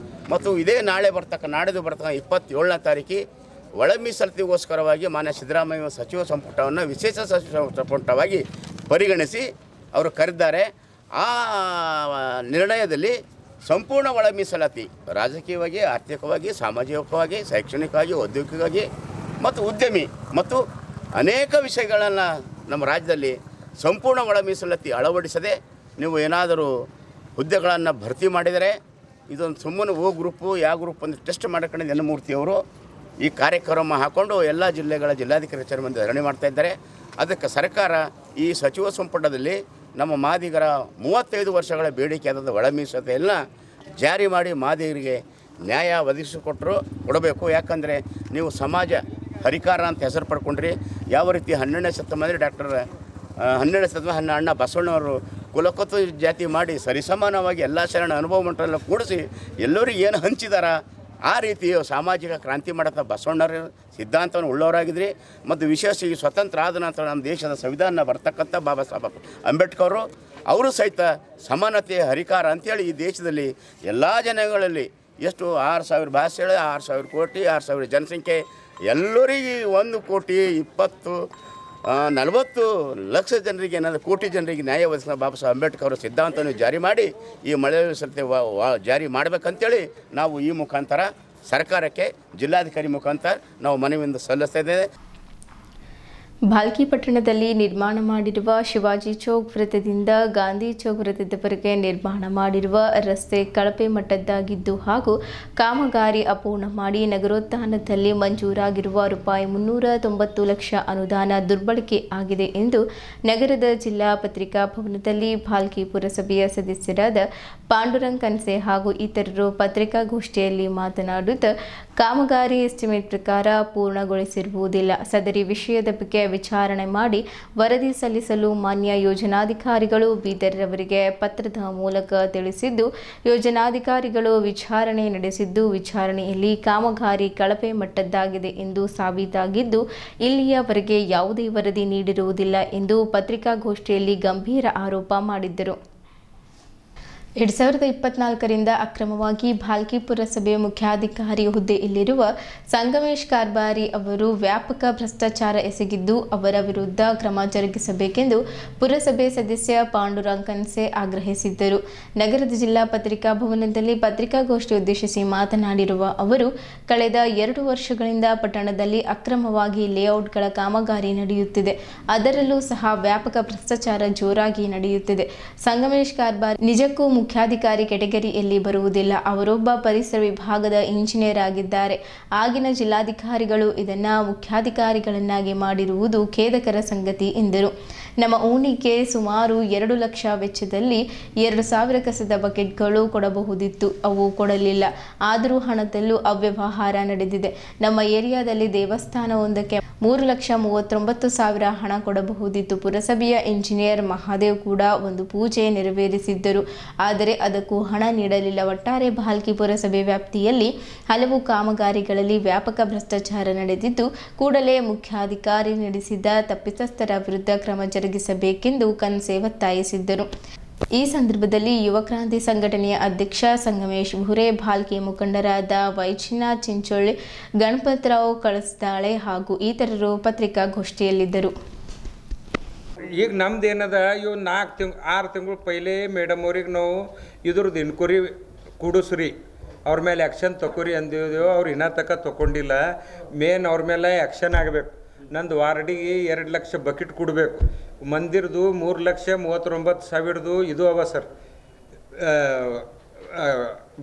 ಮತ್ತು ನಾಡಿದ್ದು ಬರ್ತಕ್ಕ 27ನೇ ತಾರೀಕಿಗೆ ಒಳ ಮೀಸಲಾತಿಗೋಸ್ಕರವಾಗಿ ಮಾನ್ಯ ಸಿದ್ದರಾಮಯ್ಯ ಸಚಿವ ಸಂಪುಟವನ್ನು ವಿಶೇಷ ಸಚಿವ ಸಂಪುಟವಾಗಿ ಪರಿಗಣಿಸಿ ಅವರು ಕರೆದಿದ್ದಾರೆ. ಆ ನಿರ್ಣಯದಲ್ಲಿ ಸಂಪೂರ್ಣ ಒಳ ಮೀಸಲಾತಿ ರಾಜಕೀಯವಾಗಿ, ಆರ್ಥಿಕವಾಗಿ, ಸಾಮಾಜಿಕವಾಗಿ, ಶೈಕ್ಷಣಿಕವಾಗಿ, ಔದ್ಯೋಗಿಕವಾಗಿ ಮತ್ತು ಉದ್ಯಮಿ ಮತ್ತು ಅನೇಕ ವಿಷಯಗಳನ್ನು ನಮ್ಮ ರಾಜ್ಯದಲ್ಲಿ ಸಂಪೂರ್ಣ ಒಳ ಮೀಸಲಾತಿ ಅಳವಡಿಸದೆ ನೀವು ಏನಾದರೂ ಹುದ್ದೆಗಳನ್ನು ಭರ್ತಿ ಮಾಡಿದರೆ ಇದೊಂದು ಸುಮ್ಮನೆ ಗ್ರೂಪು ಯಾವ ಗ್ರೂಪ್ ಅಂತ ಟೆಸ್ಟ್ ಮಾಡ್ಕೊಂಡು ಯನ್ನಮೂರ್ತಿಯವರು ಈ ಕಾರ್ಯಕ್ರಮ ಹಾಕ್ಕೊಂಡು ಎಲ್ಲ ಜಿಲ್ಲೆಗಳ ಜಿಲ್ಲಾಧಿಕಾರಿ ಕಚೇರಿ ಮುಂದೆ ಧರಣಿ ಮಾಡ್ತಾಯಿದ್ದಾರೆ. ಅದಕ್ಕೆ ಸರ್ಕಾರ ಈ ಸಚಿವ ಸಂಪುಟದಲ್ಲಿ ನಮ್ಮ ಮಾದಿಗರ 35 ವರ್ಷಗಳ ಬೇಡಿಕೆಯಾದ ಒಳ ಮೀಸಲಾತಿಯನ್ನ ಜಾರಿ ಮಾಡಿ ಮಾದಿಗರಿಗೆ ನ್ಯಾಯ ಕೊಡಬೇಕು. ಯಾಕಂದರೆ ನೀವು ಸಮಾಜ ಹರಿಕಾರ ಅಂತ ಹೆಸರು ಪಡ್ಕೊಂಡ್ರಿ. ಯಾವ ರೀತಿ 12ನೇ ಶತಮಾನ ಅಣ್ಣ ಬಸವಣ್ಣವರು ಕುಲಕತ್ತು ಜಾತಿ ಮಾಡಿ ಸರಿಸಮಾನವಾಗಿ ಎಲ್ಲ ಶರಣ ಅನುಭವ ಮಂಟಲ ಕೂಡಿಸಿ ಎಲ್ಲರಿಗೂ ಏನು ಹಂಚಿದಾರ ಆ ರೀತಿ ಸಾಮಾಜಿಕ ಕ್ರಾಂತಿ ಮಾಡತ್ತ ಬಸವಣ್ಣರ ಸಿದ್ಧಾಂತವನ್ನು ಉಳ್ಳವರಾಗಿದ್ರಿ. ಮತ್ತು ವಿಶೇಷ ಈ ಸ್ವತಂತ್ರ ಆದ ನಂತರ ನಮ್ಮ ದೇಶದ ಸಂವಿಧಾನ ಬರ್ತಕ್ಕಂಥ ಬಾಬಾ ಸಾಹೇಬ್ ಅಂಬೇಡ್ಕರ್ ಅವರು ಸಹಿತ ಸಮಾನತೆ ಹರಿಕಾರ ಅಂಥೇಳಿ ಈ ದೇಶದಲ್ಲಿ ಎಲ್ಲ ಜನಗಳಲ್ಲಿ ಎಷ್ಟು 6,000 ಭಾಷೆಗಳು, 6,000 ಕೋಟಿ, 6,000 ಜನಸಂಖ್ಯೆ ಎಲ್ಲರಿಗೆ 1,40,00,000 ಜನರಿಗೆ ಕೋಟಿ ಜನರಿಗೆ ನ್ಯಾಯ ಒದಗಿಸಿದ ಬಾಬಾ ಸಾಹೇಬ್ ಅಂಬೇಡ್ಕರ್ ಅವರ ಸಿದ್ಧಾಂತವನ್ನು ಜಾರಿ ಮಾಡಿ ಈ ಮಳೆ ಜಾರಿ ಮಾಡಬೇಕಂತೇಳಿ ನಾವು ಈ ಮುಖಾಂತರ ಸರ್ಕಾರಕ್ಕೆ ಜಿಲ್ಲಾಧಿಕಾರಿ ಮುಖಾಂತರ ನಾವು ಮನವಿಯಿಂದ ಸಲ್ಲಿಸ್ತಾ ಇದ್ದೇವೆ. ಭಾಲ್ಕಿ ಪಟ್ಟಣದಲ್ಲಿ ನಿರ್ಮಾಣ ಮಾಡಿರುವ ಶಿವಾಜಿ ಚೌಕ್ ವೃತ್ತದಿಂದ ಗಾಂಧಿ ಚೌಕ್ ವೃತ್ತದವರೆಗೆ ನಿರ್ಮಾಣ ಮಾಡಿರುವ ರಸ್ತೆ ಕಳಪೆ ಮಟ್ಟದ್ದಾಗಿದ್ದು ಹಾಗೂ ಕಾಮಗಾರಿ ಅಪೂರ್ಣ ಮಾಡಿ ನಗರೋತ್ಥಾನದಲ್ಲಿ ಮಂಜೂರಾಗಿರುವ ₹390 ಲಕ್ಷ ಅನುದಾನ ದುರ್ಬಳಕೆ ಆಗಿದೆ ಎಂದು ನಗರದ ಜಿಲ್ಲಾ ಪತ್ರಿಕಾ ಭವನದಲ್ಲಿ ಭಾಲ್ಕಿ ಪುರಸಭೆಯ ಸದಸ್ಯರಾದ ಪಾಂಡುರಂಗ್ ಕನ್ಸೆ ಹಾಗೂ ಇತರರು ಪತ್ರಿಕಾಗೋಷ್ಠಿಯಲ್ಲಿ ಮಾತನಾಡುತ್ತಾ ಕಾಮಗಾರಿ ಎಸ್ಟಿಮೇಟ್ ಪ್ರಕಾರ ಪೂರ್ಣಗೊಳಿಸಿರುವುದಿಲ್ಲ. ಸದರಿ ವಿಷಯದ ಬಗ್ಗೆ ವಿಚಾರಣೆ ಮಾಡಿ ವರದಿ ಸಲ್ಲಿಸಲು ಮಾನ್ಯ ಯೋಜನಾಧಿಕಾರಿಗಳು ಬೀದರ್ರವರಿಗೆ ಪತ್ರದ ಮೂಲಕ ತಿಳಿಸಿದ್ದು, ಯೋಜನಾಧಿಕಾರಿಗಳು ವಿಚಾರಣೆ ನಡೆಸಿದ್ದು ವಿಚಾರಣೆಯಲ್ಲಿ ಕಾಮಗಾರಿ ಕಳಪೆ ಮಟ್ಟದ್ದಾಗಿದೆ ಎಂದು ಸಾಬೀತಾಗಿದ್ದು ಇಲ್ಲಿಯವರೆಗೆ ಯಾವುದೇ ವರದಿ ನೀಡಿರುವುದಿಲ್ಲ ಎಂದು ಪತ್ರಿಕಾಗೋಷ್ಠಿಯಲ್ಲಿ ಗಂಭೀರ ಆರೋಪ ಮಾಡಿದ್ದರು. 2024ರಿಂದ ಅಕ್ರಮವಾಗಿ ಭಾಲ್ಕಿ ಪುರಸಭೆ ಮುಖ್ಯಾಧಿಕಾರಿ ಹುದ್ದೆಯಲ್ಲಿರುವ ಸಂಗಮೇಶ್ ಕಾರ್ಬಾರಿ ಅವರು ವ್ಯಾಪಕ ಭ್ರಷ್ಟಾಚಾರ ಎಸಗಿದ್ದು ಅವರ ವಿರುದ್ಧ ಕ್ರಮ ಜರುಗಿಸಬೇಕೆಂದು ಪುರಸಭೆ ಸದಸ್ಯ ಪಾಂಡುರಂಗ್ ಕನ್ಸೆ ಆಗ್ರಹಿಸಿದ್ದರು. ನಗರದ ಜಿಲ್ಲಾ ಪತ್ರಿಕಾ ಭವನದಲ್ಲಿ ಪತ್ರಿಕಾಗೋಷ್ಠಿ ಉದ್ದೇಶಿಸಿ ಮಾತನಾಡಿರುವ ಅವರು, ಕಳೆದ 2 ವರ್ಷಗಳಿಂದ ಪಟ್ಟಣದಲ್ಲಿ ಅಕ್ರಮವಾಗಿ ಲೇಔಟ್ಗಳ ಕಾಮಗಾರಿ ನಡೆಯುತ್ತಿದೆ. ಅದರಲ್ಲೂ ಸಹ ವ್ಯಾಪಕ ಭ್ರಷ್ಟಾಚಾರ ಜೋರಾಗಿ ನಡೆಯುತ್ತಿದೆ. ಸಂಗಮೇಶ್ ಕಾರ್ಬಾರಿ ನಿಜಕ್ಕೂ ಮುಖ್ಯಾಧಿಕಾರಿ ಕೆಟಗರಿಯಲ್ಲಿ ಬರುವುದಿಲ್ಲ. ಅವರೊಬ್ಬ ಪರಿಸರ ವಿಭಾಗದ ಇಂಜಿನಿಯರ್ ಆಗಿದ್ದಾರೆ. ಆಗಿನ ಜಿಲ್ಲಾಧಿಕಾರಿಗಳು ಇದನ್ನು ಮುಖ್ಯಾಧಿಕಾರಿಗಳನ್ನಾಗಿ ಮಾಡಿರುವುದು ಖೇದಕರ ಸಂಗತಿ ಎಂದರು. ನಮ್ಮ ಓಣಿಗೆ ಸುಮಾರು 2 ಲಕ್ಷ ವೆಚ್ಚದಲ್ಲಿ 2,000 ಕಸದ ಬಕೆಟ್ಗಳು ಕೊಡಬಹುದಿತ್ತು. ಅವು ಕೊಡಲಿಲ್ಲ. ಆದರೂ ಹಣದಲ್ಲೂ ಅವ್ಯವಹಾರ ನಡೆದಿದೆ. ನಮ್ಮ ಏರಿಯಾದಲ್ಲಿ ದೇವಸ್ಥಾನವೊಂದಕ್ಕೆ 3,39,000 ಹಣ ಕೊಡಬಹುದಿತ್ತು. ಪುರಸಭೆಯ ಇಂಜಿನಿಯರ್ ಮಹಾದೇವ್ ಕೂಡ ಒಂದು ಪೂಜೆ ನೆರವೇರಿಸಿದ್ದರು. ಆದರೆ ಅದಕ್ಕೂ ಹಣ ನೀಡಲಿಲ್ಲ. ಒಟ್ಟಾರೆ ಭಾಲ್ಕಿ ಪುರಸಭೆ ವ್ಯಾಪ್ತಿಯಲ್ಲಿ ಹಲವು ಕಾಮಗಾರಿಗಳಲ್ಲಿ ವ್ಯಾಪಕ ಭ್ರಷ್ಟಾಚಾರ ನಡೆದಿದ್ದು ಕೂಡಲೇ ಮುಖ್ಯಾಧಿಕಾರಿ ನಡೆಸಿದ ತಪ್ಪಿತಸ್ಥರ ವಿರುದ್ಧ ಕ್ರಮ ಜರುಗಿಸಬೇಕೆಂದು ಕನ್ಸೆ ಒತ್ತಾಯಿಸಿದ್ದರು. ಈ ಸಂದರ್ಭದಲ್ಲಿ ಯುವ ಕ್ರಾಂತಿ ಸಂಘಟನೆಯ ಅಧ್ಯಕ್ಷ ಸಂಗಮೇಶ್ ಭುರೆ, ಭಾಲ್ಕೆ ಮುಖಂಡರಾದ ವೈಚಿನಾಥ್ ಚಿಂಚೋಳಿ, ಗಣಪತರಾವ್ ಕಳಸ್ದಾಳೆ ಹಾಗೂ ಇತರರು ಪತ್ರಿಕಾಗೋಷ್ಠಿಯಲ್ಲಿದ್ದರು. ಈಗ ನಮ್ದು ಏನದ ಇವು 6 ತಿಂಗಳು ಪೈಲೆ ಮೇಡಮ್ ಅವ್ರಿಗೆ ನಾವು ಇದ್ರದ್ದು ಇನ್ಕ್ವರಿ ಕೂಡಿಸ್ರಿ, ಅವ್ರ ಮೇಲೆ ಆ್ಯಕ್ಷನ್ ತಗೋರಿ ಅಂದಿದ್ದೇವೆ. ಅವ್ರು ಇನ್ನೂ ತನಕ ತೊಗೊಂಡಿಲ್ಲ. ಮೇನ್ ಅವ್ರ ಮೇಲೆ ಆ್ಯಕ್ಷನ್ ಆಗಬೇಕು. ನಂದು ವಾರ್ಡಿಗೆ 2 ಲಕ್ಷ ಬಕೆಟ್ ಕೊಡಬೇಕು. ಮಂದಿರದು 3,39,000 ಇದು ಅವ ಸರ್,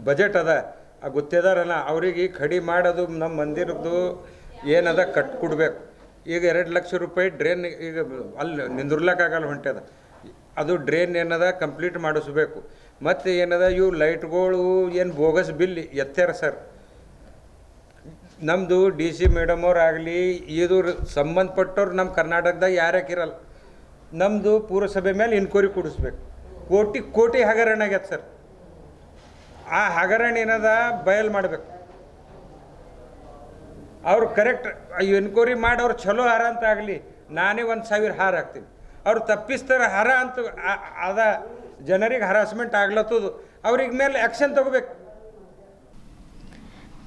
ಬಜೆಟ್ ಅದ. ಗೊತ್ತಿದಾರಲ್ಲ ಅವ್ರಿಗೆ ಕಡಿಮೆ ಮಾಡೋದು ನಮ್ಮ ಮಂದಿರದ್ದು ಏನದ ಕಟ್ ಕೊಡಬೇಕು. ಈಗ 2 ಲಕ್ಷ ರೂಪಾಯಿ ಡ್ರೈನ್ ಈಗ ಅಲ್ಲಿ ನಿಂದಿರ್ಲಕ್ಕಾಗಲ್ಲ ಹೊಂಟದ. ಅದು ಡ್ರೈನ್ ಏನದ ಕಂಪ್ಲೀಟ್ ಮಾಡಿಸ್ಬೇಕು. ಮತ್ತು ಏನದ ಇವು ಲೈಟ್ಗಳು ಏನು ಬೋಗಸ್ ಬಿಲ್ ಎತ್ತಾರ ಸರ್. ನಮ್ಮದು DC ಮೇಡಮ್ ಅವರಾಗಲಿ ಇದ್ರ ಸಂಬಂಧಪಟ್ಟವ್ರು ನಮ್ಮ ಕರ್ನಾಟಕದಾಗ ಯಾರ್ಯಾಕಿರಲ್ಲ. ನಮ್ಮದು ಪುರಸಭೆ ಮೇಲೆ ಇನ್ಕ್ವೈರಿ ಕೊಡಿಸ್ಬೇಕು. ಕೋಟಿ ಹಗರಣ ಆಗ್ಯದ ಸರ್. ಆ ಹಗರಣ ಏನದ ಬಯಲು ಮಾಡಬೇಕು. ಅವ್ರು ಕರೆಕ್ಟ್ ಎನ್ಕ್ವೈರಿ ಮಾಡಿ ಅವ್ರು ಚಲೋ ಹಾರ ಅಂತ ಆಗಲಿ, ನಾನೇ 1,000 ಹಾರ ಹಾಕ್ತೀನಿ. ಅವ್ರು ತಪ್ಪಿಸ್ತಾರೆ ಹಾರ ಅಂತ ಅದ ಜನರಿಗೆ ಹರಾಸ್ಮೆಂಟ್ ಆಗ್ಲತ್ತದು. ಅವ್ರಿಗೆ ಮೇಲೆ ಆ್ಯಕ್ಷನ್ ತಗೋಬೇಕು.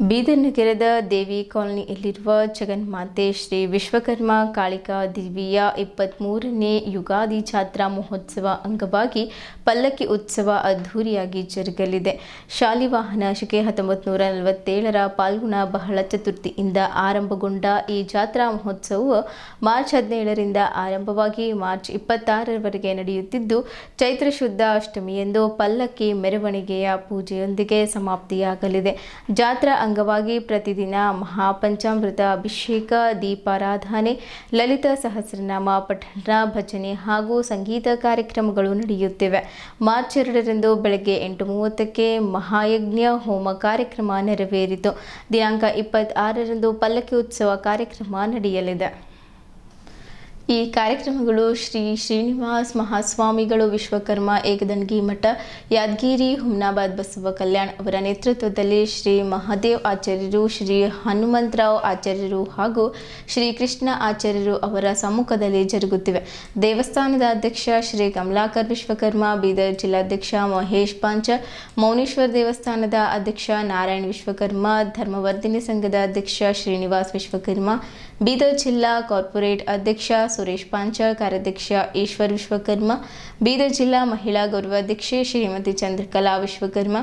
ಬೀದರ್ ನಗರದ ದೇವಿ ಕಾಲೋನಿಯಲ್ಲಿರುವ ಜಗನ್ಮಾತೆ ಶ್ರೀ ವಿಶ್ವಕರ್ಮ ಕಾಳಿಕಾ ದೇವಿಯ 23ನೇ ಯುಗಾದಿ ಜಾತ್ರಾ ಮಹೋತ್ಸವ ಅಂಗವಾಗಿ ಪಲ್ಲಕ್ಕಿ ಉತ್ಸವ ಅದ್ಧೂರಿಯಾಗಿ ಜರುಗಲಿದೆ. ಶಾಲಿವಾಹನ ಶಕೆ 1947ರ ಪಾಲ್ಗುಣ ಬಹಳ ಚತುರ್ಥಿಯಿಂದ ಆರಂಭಗೊಂಡ ಈ ಜಾತ್ರಾ ಮಹೋತ್ಸವವು ಮಾರ್ಚ್ 17ರಿಂದ ಆರಂಭವಾಗಿ ಮಾರ್ಚ್ 26ರವರೆಗೆ ನಡೆಯುತ್ತಿದ್ದು, ಚೈತ್ರ ಶುದ್ಧ ಅಷ್ಟಮಿಯಂದು ಪಲ್ಲಕ್ಕಿ ಮೆರವಣಿಗೆಯ ಪೂಜೆಯೊಂದಿಗೆ ಸಮಾಪ್ತಿಯಾಗಲಿದೆ. ಜಾತ್ರಾ ಅಂಗವಾಗಿ ಪ್ರತಿದಿನ ಮಹಾಪಂಚಾಮೃತ ಅಭಿಷೇಕ, ದೀಪಾರಾಧನೆ, ಲಲಿತ ಸಹಸ್ರನಾಮ ಪಠಣ, ಭಜನೆ ಹಾಗೂ ಸಂಗೀತ ಕಾರ್ಯಕ್ರಮಗಳು ನಡೆಯುತ್ತಿವೆ. ಮಾರ್ಚ್ 2ರಂದು ಬೆಳಗ್ಗೆ 8:30ಕ್ಕೆ ಮಹಾಯಜ್ಞ ಹೋಮ ಕಾರ್ಯಕ್ರಮ ನೆರವೇರಿತು. ದಿನಾಂಕ 26ರಂದು ಪಲ್ಲಕ್ಕಿ ಉತ್ಸವ ಕಾರ್ಯಕ್ರಮ ನಡೆಯಲಿದೆ. ಈ ಕಾರ್ಯಕ್ರಮಗಳು ಶ್ರೀ ಶ್ರೀನಿವಾಸ ಮಹಾಸ್ವಾಮಿಗಳು ವಿಶ್ವಕರ್ಮ ಏಕದಂಗಿ ಮಠ, ಯಾದಗಿರಿ, ಹುಮ್ನಾಬಾದ್ ಬಸವ ಕಲ್ಯಾಣ್ ಅವರ ನೇತೃತ್ವದಲ್ಲಿ ಶ್ರೀ ಮಹಾದೇವ್ ಆಚಾರ್ಯರು, ಶ್ರೀ ಹನುಮಂತರಾವ್ ಆಚಾರ್ಯರು ಹಾಗೂ ಶ್ರೀ ಕೃಷ್ಣ ಆಚಾರ್ಯರು ಅವರ ಸಮ್ಮುಖದಲ್ಲಿ ಜರುಗುತ್ತಿವೆ. ದೇವಸ್ಥಾನದ ಅಧ್ಯಕ್ಷ ಶ್ರೀ ಕಮಲಾಕರ್ ವಿಶ್ವಕರ್ಮ, ಬೀದರ್ ಜಿಲ್ಲಾಧ್ಯಕ್ಷ ಮಹೇಶ್ ಪಾಂಚ, ಮೌನೇಶ್ವರ ದೇವಸ್ಥಾನದ ಅಧ್ಯಕ್ಷ ನಾರಾಯಣ್ ವಿಶ್ವಕರ್ಮ, ಧರ್ಮವರ್ಧಿನಿ ಸಂಘದ ಅಧ್ಯಕ್ಷ ಶ್ರೀನಿವಾಸ್ ವಿಶ್ವಕರ್ಮ, ಬೀದರ್ ಜಿಲ್ಲಾ ಕಾರ್ಪೊರೇಟ್ ಅಧ್ಯಕ್ಷ ಸುರೇಶ್ ಪಾಂಚ, ಕಾರ್ಯಾಧ್ಯಕ್ಷ ಈಶ್ವರ್ ವಿಶ್ವಕರ್ಮ, ಬೀದರ್ ಜಿಲ್ಲಾ ಮಹಿಳಾ ಗೌರವಾಧ್ಯಕ್ಷೆ ಶ್ರೀಮತಿ ಚಂದ್ರಕಲಾ ವಿಶ್ವಕರ್ಮ,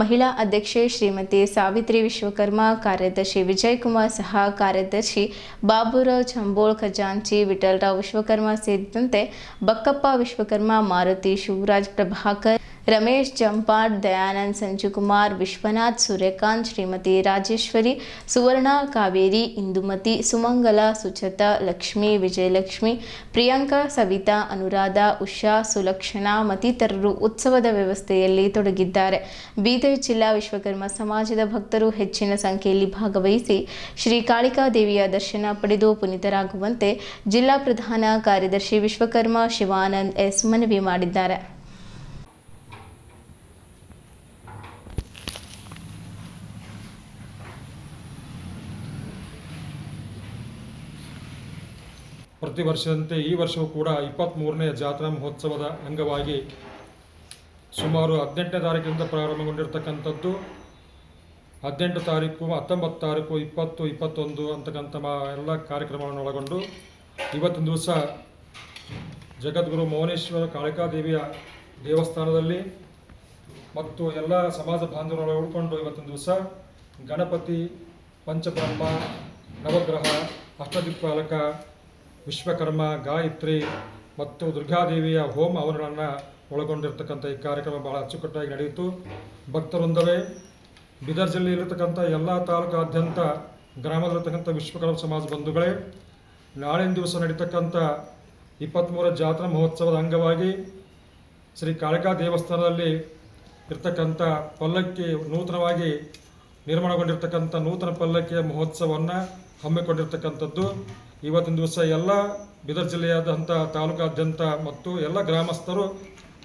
ಮಹಿಳಾ ಅಧ್ಯಕ್ಷೆ ಶ್ರೀಮತಿ ಸಾವಿತ್ರಿ ವಿಶ್ವಕರ್ಮ, ಕಾರ್ಯದರ್ಶಿ ವಿಜಯ್ ಕುಮಾರ್, ಸಹ ಕಾರ್ಯದರ್ಶಿ ಬಾಬುರಾವ್ ಚಂಬೋಳ್, ಖಜಾಂಚಿ ವಿಠಲರಾವ್ ವಿಶ್ವಕರ್ಮ ಸೇರಿದಂತೆ ಬಕ್ಕಪ್ಪ ವಿಶ್ವಕರ್ಮ, ಮಾರುತಿ ಶಿವರಾಜ್ ಪ್ರಭಾಕರ್, ರಮೇಶ್ ಜಂಪಾಡ್, ದಯಾನಂದ್ ಸಂಜುಕುಮಾರ್, ವಿಶ್ವನಾಥ್, ಸೂರ್ಯಕಾಂತ್, ಶ್ರೀಮತಿ ರಾಜೇಶ್ವರಿ, ಸುವರ್ಣ, ಕಾವೇರಿ, ಇಂದುಮತಿ, ಸುಮಂಗಲ, ಸುಚತಾ, ಲಕ್ಷ್ಮಿ, ವಿಜಯಲಕ್ಷ್ಮಿ, ಪ್ರಿಯಾಂಕಾ, ಸವಿತಾ, ಅನುರಾಧ, ಉಷಾ, ಸುಲಕ್ಷಣಾ ಮತ್ತಿತರರು ಉತ್ಸವದ ವ್ಯವಸ್ಥೆಯಲ್ಲಿ ತೊಡಗಿದ್ದಾರೆ. ಬೀದರ್ ಜಿಲ್ಲಾ ವಿಶ್ವಕರ್ಮ ಸಮಾಜದ ಭಕ್ತರು ಹೆಚ್ಚಿನ ಸಂಖ್ಯೆಯಲ್ಲಿ ಭಾಗವಹಿಸಿ ಶ್ರೀ ಕಾಳಿಕಾ ದೇವಿಯ ದರ್ಶನ ಪಡೆದು ಪುನೀತರಾಗುವಂತೆ ಜಿಲ್ಲಾ ಪ್ರಧಾನ ಕಾರ್ಯದರ್ಶಿ ವಿಶ್ವಕರ್ಮ ಶಿವಾನಂದ್ ಎಸ್ ಮನವಿ ಮಾಡಿದ್ದಾರೆ. ಪ್ರತಿ ವರ್ಷದಂತೆ ಈ ವರ್ಷವೂ ಕೂಡ 23ನೇ ಜಾತ್ರಾ ಮಹೋತ್ಸವದ ಅಂಗವಾಗಿ ಸುಮಾರು 18ನೇ ತಾರೀಕಿನಿಂದ ಪ್ರಾರಂಭಗೊಂಡಿರ್ತಕ್ಕಂಥದ್ದು. 18 ತಾರೀಕು, 19 ತಾರೀಕು, 20, 21 ಅಂತಕ್ಕಂಥ ಎಲ್ಲ ಕಾರ್ಯಕ್ರಮಗಳನ್ನು ಒಳಗೊಂಡು ಇವತ್ತಿನ ದಿವಸ ಜಗದ್ಗುರು ಮೌನೇಶ್ವರ ಕಾಳಿಕಾದೇವಿಯ ದೇವಸ್ಥಾನದಲ್ಲಿ ಮತ್ತು ಎಲ್ಲ ಸಮಾಜ ಬಾಂಧವರನ್ನು ಉಳ್ಕೊಂಡು ಇವತ್ತಿನ ದಿವಸ ಗಣಪತಿ, ಪಂಚಬ್ರಹ್ಮ, ನವಗ್ರಹ, ಅಷ್ಟದಿಕ್ಪಾಲಕ, ವಿಶ್ವಕರ್ಮ, ಗಾಯತ್ರಿ ಮತ್ತು ದುರ್ಗಾದೇವಿಯ ಹೋಮ ಹವನಗಳನ್ನು ಒಳಗೊಂಡಿರ್ತಕ್ಕಂಥ ಈ ಕಾರ್ಯಕ್ರಮ ಬಹಳ ಅಚ್ಚುಕಟ್ಟಾಗಿ ನಡೆಯಿತು. ಭಕ್ತರೊಂದವೇ ಬೀದರ್ ಜಿಲ್ಲೆಯಲ್ಲಿರ್ತಕ್ಕಂಥ ಎಲ್ಲ ತಾಲೂಕಾದ್ಯಂತ ಗ್ರಾಮದಲ್ಲಿರ್ತಕ್ಕಂಥ ವಿಶ್ವಕರ್ಮ ಸಮಾಜ ಬಂಧುಗಳೇ, ನಾಳಿನ ದಿವಸ ನಡೀತಕ್ಕಂಥ 23ರ ಜಾತ್ರಾ ಮಹೋತ್ಸವದ ಅಂಗವಾಗಿ ಶ್ರೀ ಕಾಳಿಕಾ ದೇವಸ್ಥಾನದಲ್ಲಿ ಇರ್ತಕ್ಕಂಥ ಪಲ್ಲಕ್ಕಿ ನೂತನವಾಗಿ ನಿರ್ಮಾಣಗೊಂಡಿರ್ತಕ್ಕಂಥ ನೂತನ ಪಲ್ಲಕ್ಕಿಯ ಮಹೋತ್ಸವವನ್ನು ಹಮ್ಮಿಕೊಂಡಿರ್ತಕ್ಕಂಥದ್ದು. ಇವತ್ತಿನ ದಿವಸ ಎಲ್ಲ ಬೀದರ್ ಜಿಲ್ಲೆಯಾದಂಥ ತಾಲೂಕಾದ್ಯಂತ ಮತ್ತು ಎಲ್ಲ ಗ್ರಾಮಸ್ಥರು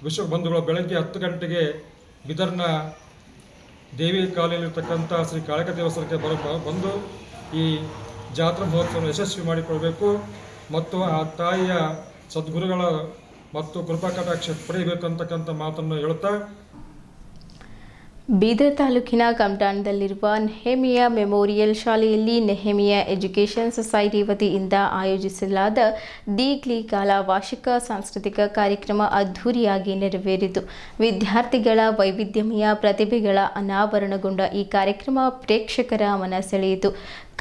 ವಿಶ್ವ ಬಂಧುಗಳು ಬೆಳಗ್ಗೆ 10 ಗಂಟೆಗೆ ಬೀದರ್ನ ದೇವಿ ಕಾಲೋನಿಯಲ್ಲಿರ್ತಕ್ಕಂಥ ಶ್ರೀ ಕಾಳಿಕಾ ದೇವಸ್ಥಾನಕ್ಕೆ ಬಂದು ಈ ಜಾತ್ರಾ ಮಹೋತ್ಸವವನ್ನು ಯಶಸ್ವಿ ಮಾಡಿಕೊಳ್ಬೇಕು ಮತ್ತು ಆ ತಾಯಿಯ ಸದ್ಗುರುಗಳ ಮತ್ತು ಕೃಪಾ ಕಟಾಕ್ಷ ಪಡೆಯಬೇಕಂತಕ್ಕಂಥ ಮಾತನ್ನು ಹೇಳುತ್ತಾ, ಬೀದರ್ ತಾಲೂಕಿನ ಕಮಟಾಣದಲ್ಲಿರುವ ನೆಹಮಿಯಾ ಮೆಮೋರಿಯಲ್ ಶಾಲೆಯಲ್ಲಿ ನೆಹಮಿಯಾ ಎಜುಕೇಷನ್ ಸೊಸೈಟಿ ವತಿಯಿಂದ ಆಯೋಜಿಸಲಾದ ದಿ ಗ್ಲೀ ಗಾಲಾ ವಾರ್ಷಿಕ ಸಾಂಸ್ಕೃತಿಕ ಕಾರ್ಯಕ್ರಮ ಅದ್ಧೂರಿಯಾಗಿ ನೆರವೇರಿತು. ವಿದ್ಯಾರ್ಥಿಗಳ ವೈವಿಧ್ಯಮಯ ಪ್ರತಿಭೆಗಳ ಅನಾವರಣಗೊಂಡ ಈ ಕಾರ್ಯಕ್ರಮ ಪ್ರೇಕ್ಷಕರ ಮನ ಸೆಳೆಯಿತು.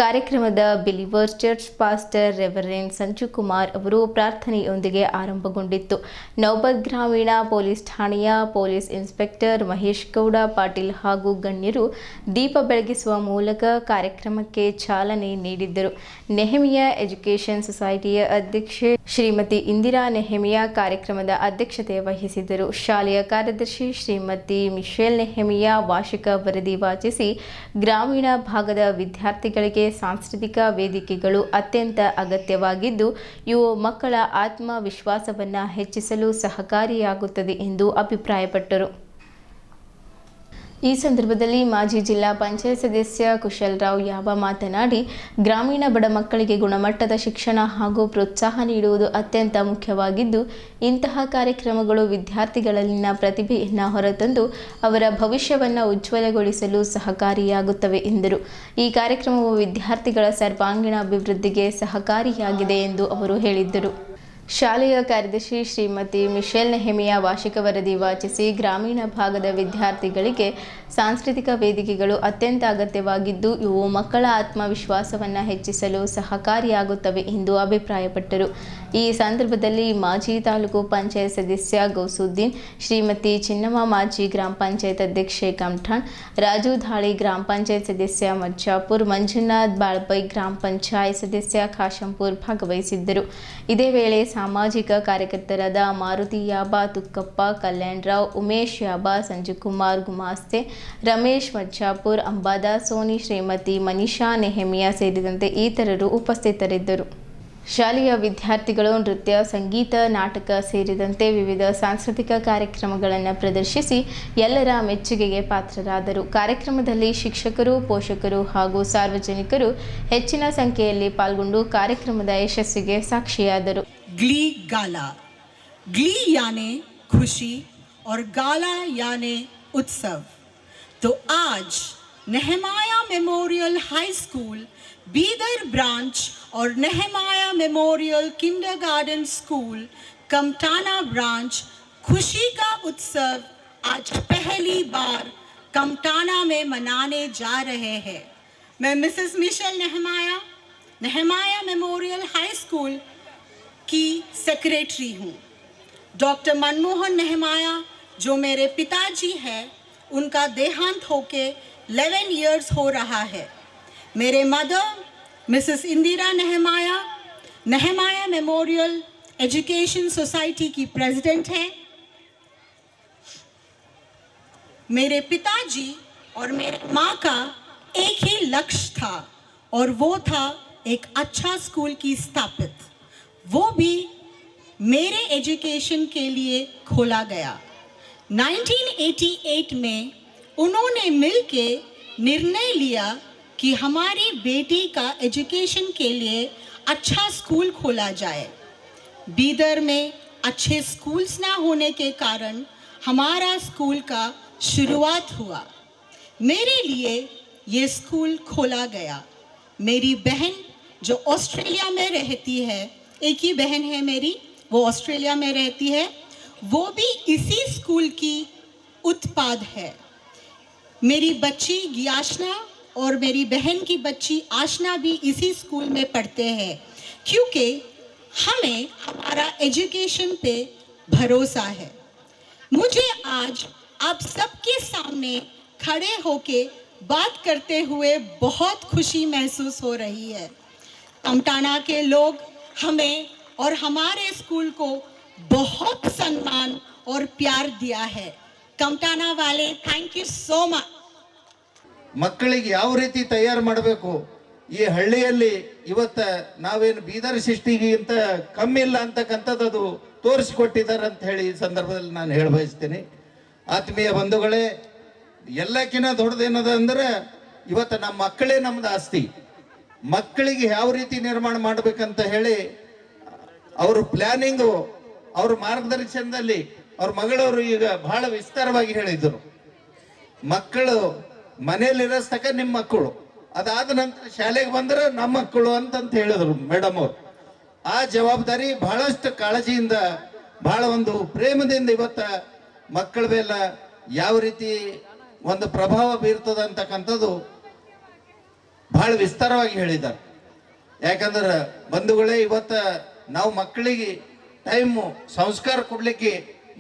ಕಾರ್ಯಕ್ರಮದ believers church pastor reverend Sanju Kumar ಅವರು ಪ್ರಾರ್ಥನೆಯೊಂದಿಗೆ ಆರಂಭಗೊಂಡಿತ್ತು. ನೌಬತ್ ಗ್ರಾಮೀಣ ಪೊಲೀಸ್ ಠಾಣೆಯ ಪೊಲೀಸ್ ಇನ್ಸ್ಪೆಕ್ಟರ್ ಮಹೇಶ್ ಗೌಡ ಪಾಟೀಲ್ ಹಾಗೂ ಗಣ್ಯರು ದೀಪ ಬೆಳಗಿಸುವ ಮೂಲಕ ಕಾರ್ಯಕ್ರಮಕ್ಕೆ ಚಾಲನೆ ನೀಡಿದ್ದರು. ನೆಹಮಿಯಾ ಎಜುಕೇಷನ್ ಸೊಸೈಟಿಯ ಅಧ್ಯಕ್ಷೆ ಶ್ರೀಮತಿ ಇಂದಿರಾ ನೆಹಮಿಯಾ ಕಾರ್ಯಕ್ರಮದ ಅಧ್ಯಕ್ಷತೆ ವಹಿಸಿದ್ದರು. ಶಾಲೆಯ ಕಾರ್ಯದರ್ಶಿ ಶ್ರೀಮತಿ ಮಿಶೆಲ್ ನೆಹಮಿಯಾ ವಾರ್ಷಿಕ ವರದಿ ವಾಚಿಸಿ, ಗ್ರಾಮೀಣ ಭಾಗದ ವಿದ್ಯಾರ್ಥಿಗಳಿಗೆ ಸಾಂಸ್ಕೃತಿಕ ವೇದಿಕೆಗಳು ಅತ್ಯಂತ ಅಗತ್ಯವಾಗಿದ್ದು, ಇವು ಮಕ್ಕಳ ಆತ್ಮವಿಶ್ವಾಸವನ್ನು ಹೆಚ್ಚಿಸಲು ಸಹಕಾರಿಯಾಗುತ್ತದೆ ಎಂದು ಅಭಿಪ್ರಾಯಪಟ್ಟರು. ಈ ಸಂದರ್ಭದಲ್ಲಿ ಮಾಜಿ ಜಿಲ್ಲಾ ಪಂಚಾಯತ್ ಸದಸ್ಯ ಕುಶಲರಾವ್ ಯಾಬ ಮಾತನಾಡಿ, ಗ್ರಾಮೀಣ ಬಡ ಮಕ್ಕಳಿಗೆ ಗುಣಮಟ್ಟದ ಶಿಕ್ಷಣ ಹಾಗೂ ಪ್ರೋತ್ಸಾಹ ನೀಡುವುದು ಅತ್ಯಂತ ಮುಖ್ಯವಾಗಿದ್ದು, ಇಂತಹ ಕಾರ್ಯಕ್ರಮಗಳು ವಿದ್ಯಾರ್ಥಿಗಳಲ್ಲಿನ ಪ್ರತಿಭೆಯನ್ನು ಹೊರತಂದು ಅವರ ಭವಿಷ್ಯವನ್ನು ಉಜ್ವಲಗೊಳಿಸಲು ಸಹಕಾರಿಯಾಗುತ್ತವೆ ಎಂದರು. ಈ ಕಾರ್ಯಕ್ರಮವು ವಿದ್ಯಾರ್ಥಿಗಳ ಸರ್ವಾಂಗೀಣ ಅಭಿವೃದ್ಧಿಗೆ ಸಹಕಾರಿಯಾಗಿದೆ ಎಂದು ಅವರು ಹೇಳಿದ್ದರು. ಶಾಲೆಯ ಕಾರ್ಯದರ್ಶಿ ಶ್ರೀಮತಿ ಮಿಶೆಲ್ ನೆಹಮಿಯಾ ವಾರ್ಷಿಕ ವರದಿ ವಾಚಿಸಿ, ಗ್ರಾಮೀಣ ಭಾಗದ ವಿದ್ಯಾರ್ಥಿಗಳಿಗೆ ಸಾಂಸ್ಕೃತಿಕ ವೇದಿಕೆಗಳು ಅತ್ಯಂತ ಅಗತ್ಯವಾಗಿದ್ದು, ಇವು ಮಕ್ಕಳ ಆತ್ಮವಿಶ್ವಾಸವನ್ನು ಹೆಚ್ಚಿಸಲು ಸಹಕಾರಿಯಾಗುತ್ತವೆ ಎಂದು ಅಭಿಪ್ರಾಯಪಟ್ಟರು. ಈ ಸಂದರ್ಭದಲ್ಲಿ ಮಾಜಿ ತಾಲೂಕು ಪಂಚಾಯತ್ ಸದಸ್ಯ ಗೌಸುದ್ದೀನ್, ಶ್ರೀಮತಿ ಚಿನ್ನಮ್ಮ ಮಾಜಿ ಗ್ರಾಮ ಪಂಚಾಯತ್ ಅಧ್ಯಕ್ಷೆ ಕಮಠಾಣ್, ರಾಜು ಧಾಳಿ ಗ್ರಾಮ ಪಂಚಾಯತ್ ಸದಸ್ಯ ಮಜ್ಜಾಪುರ್, ಮಂಜುನಾಥ್ ಬಾಳ್ಬೈ ಗ್ರಾಮ ಪಂಚಾಯತ್ ಸದಸ್ಯ ಖಾಶಂಪುರ್ ಭಾಗವಹಿಸಿದ್ದರು. ಇದೇ ವೇಳೆ ಸಾಮಾಜಿಕ ಕಾರ್ಯಕರ್ತರಾದ ಮಾರುತಿ ಯಾಬ, ತುಕ್ಕಪ್ಪ, ಕಲ್ಯಾಣರಾವ್, ಉಮೇಶ್ ಯಾಬ, ಸಂಜುಕುಮಾರ್ ಗುಮಾಸ್ತೆ, ರಮೇಶ್ ಮಜ್ಜಾಪುರ್, ಅಂಬಾದ ಸೋನಿ, ಶ್ರೀಮತಿ ಮನಿಷಾ ನೆಹಮಿಯಾ ಸೇರಿದಂತೆ ಇತರರು ಉಪಸ್ಥಿತರಿದ್ದರು. ಶಾಲೆಯ ವಿದ್ಯಾರ್ಥಿಗಳು ನೃತ್ಯ, ಸಂಗೀತ, ನಾಟಕ ಸೇರಿದಂತೆ ವಿವಿಧ ಸಾಂಸ್ಕೃತಿಕ ಕಾರ್ಯಕ್ರಮಗಳನ್ನು ಪ್ರದರ್ಶಿಸಿ ಎಲ್ಲರ ಮೆಚ್ಚುಗೆಗೆ ಪಾತ್ರರಾದರು. ಕಾರ್ಯಕ್ರಮದಲ್ಲಿ ಶಿಕ್ಷಕರು, ಪೋಷಕರು ಹಾಗೂ ಸಾರ್ವಜನಿಕರು ಹೆಚ್ಚಿನ ಸಂಖ್ಯೆಯಲ್ಲಿ ಪಾಲ್ಗೊಂಡು ಕಾರ್ಯಕ್ರಮದ ಯಶಸ್ಸಿಗೆ ಸಾಕ್ಷಿಯಾದರು. ग्ली गाला, ग्ली यानी खुशी और गाला यानी उत्सव। तो आज Nehemiah memorial high school Bidar branch और Nehemiah memorial kindergarten school Kamthana branch खुशी का उत्सव आज पहली बार कमटाना में मनाने जा रहे हैं। मैं Mrs Michelle Nehmaya memorial high school की सेक्रेटरी हूँ। डॉक्टर मनमोहन नेहमाया जो मेरे पिताजी हैं, उनका देहांत होके 11 इयर्स हो रहा है। मेरे mother Mrs Indira नेहमाया memorial education society की प्रेसिडेंट हैं। मेरे पिताजी और मेरे माँ का एक ही लक्ष्य था और वो था एक अच्छा स्कूल की स्थापित, वो भी मेरे एजुकेशन के लिए खोला गया। 1988 में उन्होंने मिलके निर्णय लिया कि हमारी बेटी का एजुकेशन के लिए अच्छा स्कूल खोला जाए। बीदर में अच्छे स्कूल्स ना होने के कारण हमारा स्कूल का शुरुआत हुआ। मेरे लिए ये स्कूल खोला गया। मेरी बहन जो ऑस्ट्रेलिया में रहती है, एक ही बहन है मेरी, वो ऑस्ट्रेलिया में रहती है, वो भी इसी स्कूल की उत्पाद है। मेरी बच्ची गियाशना और मेरी बहन की बच्ची आशना भी इसी स्कूल में पढ़ते हैं, क्योंकि हमें हमारा एजुकेशन पे भरोसा है। मुझे आज आप सबके सामने खड़े होके बात करते हुए बहुत खुशी महसूस हो रही है। कमटाना के लोग हमें और हमारे स्कूल को बहुत सम्मान और प्यार दिया है। कमटाना वाले थैंक यू सो मच। ಮಕ್ಕಳಿಗೆ ಯಾವ ರೀತಿ ತಯಾರು ಮಾಡಬೇಕು, ಈ ಹಳ್ಳಿಯಲ್ಲಿ ಇವತ್ತು ನಾವೇನು ಬೀದರ್ ಸಿಸ್ಟಿಗಿಂತ ಕಮ್ಮಿ ಇಲ್ಲ ಅಂತಕ್ಕಂಥದ್ದು ಅದು ತೋರಿಸಿಕೊಟ್ಟಿದ್ದಾರೆ ಅಂತ ಹೇಳಿ ಈ ಸಂದರ್ಭದಲ್ಲಿ ನಾನು ಹೇಳ ಬಯಸ್ತೀನಿ. ಆತ್ಮೀಯ ಬಂಧುಗಳೇ, ಎಲ್ಲಕ್ಕಿಂತ ದೊಡ್ಡದೇನದ ಅಂದ್ರೆ ಇವತ್ತು ನಮ್ಮ ಮಕ್ಕಳೇ ನಮ್ದು ಆಸ್ತಿ. ಮಕ್ಕಳಿಗೆ ಯಾವ ರೀತಿ ನಿರ್ಮಾಣ ಮಾಡಬೇಕಂತ ಹೇಳಿ ಅವರು ಪ್ಲಾನಿಂಗು ಅವ್ರ ಮಾರ್ಗದರ್ಶನದಲ್ಲಿ ಅವ್ರ ಮಗಳವರು ಈಗ ಬಹಳ ವಿಸ್ತಾರವಾಗಿ ಹೇಳಿದ್ರು. ಮಕ್ಕಳು ಮನೆಯಲ್ಲಿರೋಸ್ತಕ ನಿಮ್ಮ ಮಕ್ಕಳು, ಅದಾದ ನಂತರ ಶಾಲೆಗೆ ಬಂದ್ರೆ ನಮ್ಮ ಮಕ್ಕಳು ಅಂತಂತ ಹೇಳಿದ್ರು ಮೇಡಮ್ ಅವರು. ಆ ಜವಾಬ್ದಾರಿ ಬಹಳಷ್ಟು ಕಾಳಜಿಯಿಂದ ಬಹಳ ಒಂದು ಪ್ರೇಮದಿಂದ ಇವತ್ತ ಮಕ್ಕಳ ಮೇಲೆ ಯಾವ ರೀತಿ ಒಂದು ಪ್ರಭಾವ ಬೀರ್ತದ ಅಂತಕ್ಕಂಥದ್ದು ಬಹಳ ವಿಸ್ತಾರವಾಗಿ ಹೇಳಿದ್ದಾರೆ. ಯಾಕಂದ್ರೆ ಬಂಧುಗಳೇ, ಇವತ್ತ ನಾವು ಮಕ್ಕಳಿಗೆ ಟೈಮು ಸಂಸ್ಕಾರ ಕೊಡ್ಲಿಕ್ಕೆ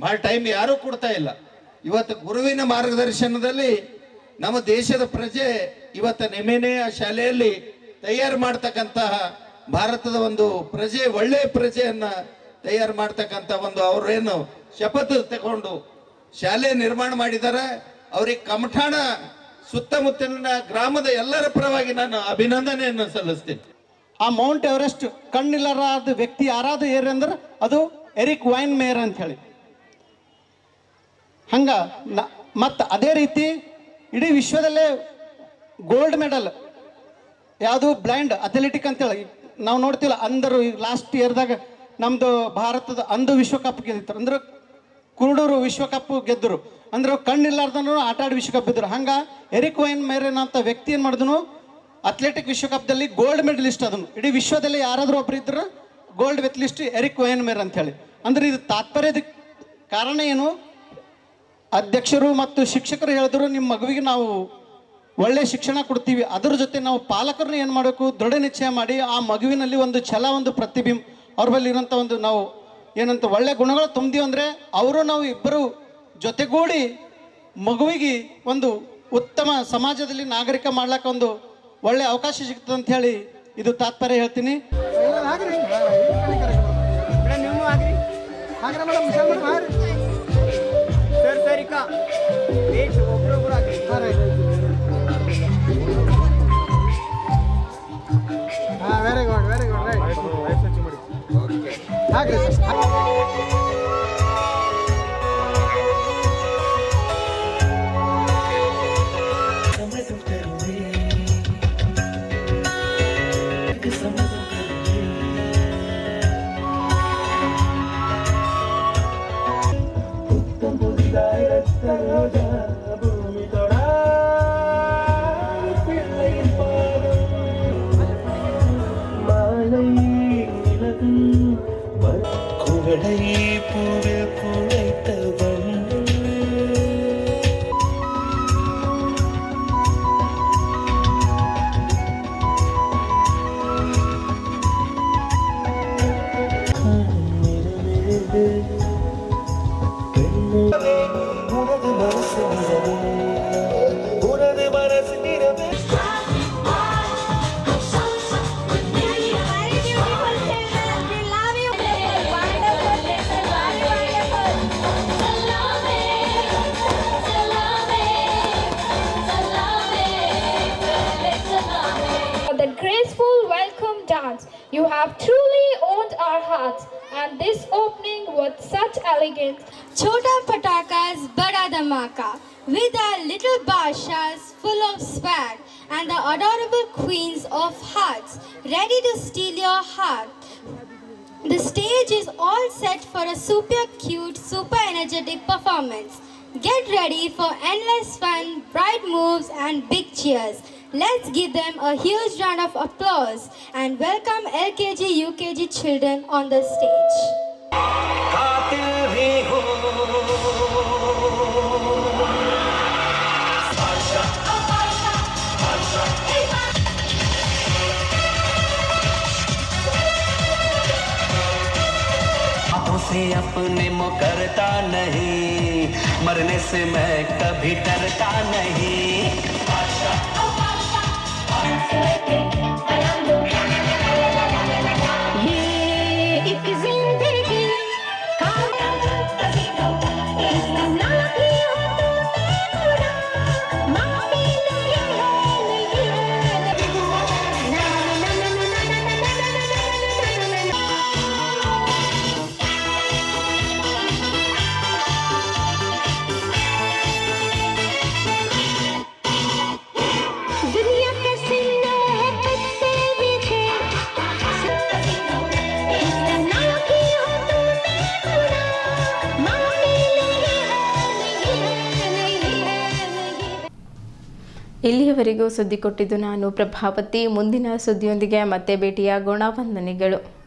ಭಾಳ ಟೈಮ್ ಯಾರೂ ಕೊಡ್ತಾ ಇಲ್ಲ. ಇವತ್ತು ಗುರುವಿನ ಮಾರ್ಗದರ್ಶನದಲ್ಲಿ ನಮ್ಮ ದೇಶದ ಪ್ರಜೆ ಇವತ್ತು ನೆಮೆನೆಯ ಶಾಲೆಯಲ್ಲಿ ತಯಾರು ಮಾಡ್ತಕ್ಕಂತಹ ಭಾರತದ ಒಂದು ಪ್ರಜೆ, ಒಳ್ಳೆಯ ಪ್ರಜೆಯನ್ನ ತಯಾರು ಮಾಡ್ತಕ್ಕಂಥ ಒಂದು ಅವರೇನು ಶಪಥ ತಗೊಂಡು ಶಾಲೆ ನಿರ್ಮಾಣ ಮಾಡಿದ್ದಾರೆ. ಅವ್ರಿಗೆ ಕಮಠಾಣ ಸುತ್ತಮುತ್ತಲಿನ ಗ್ರಾಮದ ಎಲ್ಲರ ಪರವಾಗಿ ನಾನು ಅಭಿನಂದನೆಯನ್ನು ಸಲ್ಲಿಸ್ತೀನಿ. ಆ ಮೌಂಟ್ ಎವರೆಸ್ಟ್ ಕಣ್ಣಿಲ್ಲರಾದ ವ್ಯಕ್ತಿ ಯಾರಾದ್ರೂ ಏರಿ ಅಂದ್ರೆ ಅದು ಎರಿಕ್ ವೈನ್ ಮೇಯರ್ ಅಂತ ಹೇಳಿ. ಹಂಗ ಮತ್ತು ಅದೇ ರೀತಿ ಇಡೀ ವಿಶ್ವದಲ್ಲೇ ಗೋಲ್ಡ್ ಮೆಡಲ್ ಯಾವುದು ಬ್ಲೈಂಡ್ ಅಥ್ಲೆಟಿಕ್ ಅಂತೇಳಿ ನಾವು ನೋಡ್ತೀವಲ್ಲ, ಅಂದರು ಈಗ ಲಾಸ್ಟ್ ಇಯರ್ದಾಗ ನಮ್ಮದು ಭಾರತದ ಅಂದು ವಿಶ್ವಕಪ್ ಗೆದ್ದಿತ್ತು. ಅಂದ್ರೆ ಕುರುಡರು ವಿಶ್ವಕಪ್ ಗೆದ್ದರು, ಅಂದ್ರೆ ಕಣ್ಣಿಲ್ಲಾರ್ದನು ಆಟ ಆಡಿ ವಿಶ್ವಕಪ್ ಗೆದ್ದರು. ಹಂಗೆ ಎರಿಕ್ ವೈನ್ ಮೇಯರ್ ಅಂತ ವ್ಯಕ್ತಿ ಏನು ಮಾಡಿದನು, ಅಥ್ಲೆಟಿಕ್ ವಿಶ್ವಕಪ್ದಲ್ಲಿ ಗೋಲ್ಡ್ ಮೆಡಲಿಸ್ಟ್ ಅದನ್ನು. ಇಡೀ ವಿಶ್ವದಲ್ಲಿ ಯಾರಾದರೂ ಒಬ್ರು ಇದ್ರು gold medallist Erik Weihenmayer ಅಂತೇಳಿ. ಅಂದ್ರೆ ಇದು ತಾತ್ಪರ್ಯದ ಕಾರಣ ಏನು, ಅಧ್ಯಕ್ಷರು ಮತ್ತು ಶಿಕ್ಷಕರು ಹೇಳಿದ್ರು ನಿಮ್ಮ ಮಗುವಿಗೆ ನಾವು ಒಳ್ಳೆಯ ಶಿಕ್ಷಣ ಕೊಡ್ತೀವಿ, ಅದರ ಜೊತೆ ನಾವು ಪಾಲಕರನ್ನ ಏನು ಮಾಡಬೇಕು, ದೃಢ ನಿಶ್ಚಯ ಮಾಡಿ ಆ ಮಗುವಿನಲ್ಲಿ ಒಂದು ಛಲ, ಒಂದು ಪ್ರತಿಬಿಂಬ ಅವ್ರ ಬಳಿ ಇರೋಂಥ ಒಂದು ನಾವು ಏನಂತ ಒಳ್ಳೆ ಗುಣಗಳು ತುಂಬ್ತೀವಿ ಅಂದರೆ ಅವರು ನಾವು ಇಬ್ಬರು ಜೊತೆಗೂಡಿ ಮಗುವಿಗೆ ಒಂದು ಉತ್ತಮ ಸಮಾಜದಲ್ಲಿ ನಾಗರಿಕ ಮಾಡ್ಲಿಕ್ಕೆ ಒಂದು ಒಳ್ಳೆ ಅವಕಾಶ ಸಿಗ್ತದೆ ಅಂತ ಹೇಳಿ ಇದು ತಾತ್ಪರ್ಯ ಹೇಳ್ತೀನಿ. Very good very good right. ಹಾಗೆ You have truly owned our hearts, and this opening with such elegance. Chota patakas, bada dhamaka, with our little bashas full of swag, and the adorable queens of hearts, ready to steal your heart. The stage is all set for a super cute, super energetic performance. Get ready for endless fun, bright moves, and big cheers. Let's give them a huge round of applause and welcome LKG, UKG children on the stage. हाथों से अपने मुकरता नहीं, मरने से मैं कभी डरता नहीं. दुनिया के सीने ಇಲ್ಲಿಯವರೆಗೂ ಸುದ್ದಿ ಕೊಟ್ಟಿದ್ದು ನಾನು ಪ್ರಭಾವತಿ. ಮುಂದಿನ ಸುದ್ದಿಯೊಂದಿಗೆ ಮತ್ತೆ ಭೇಟಿಯಾಗೋಣ. ವಂದನೆಗಳು.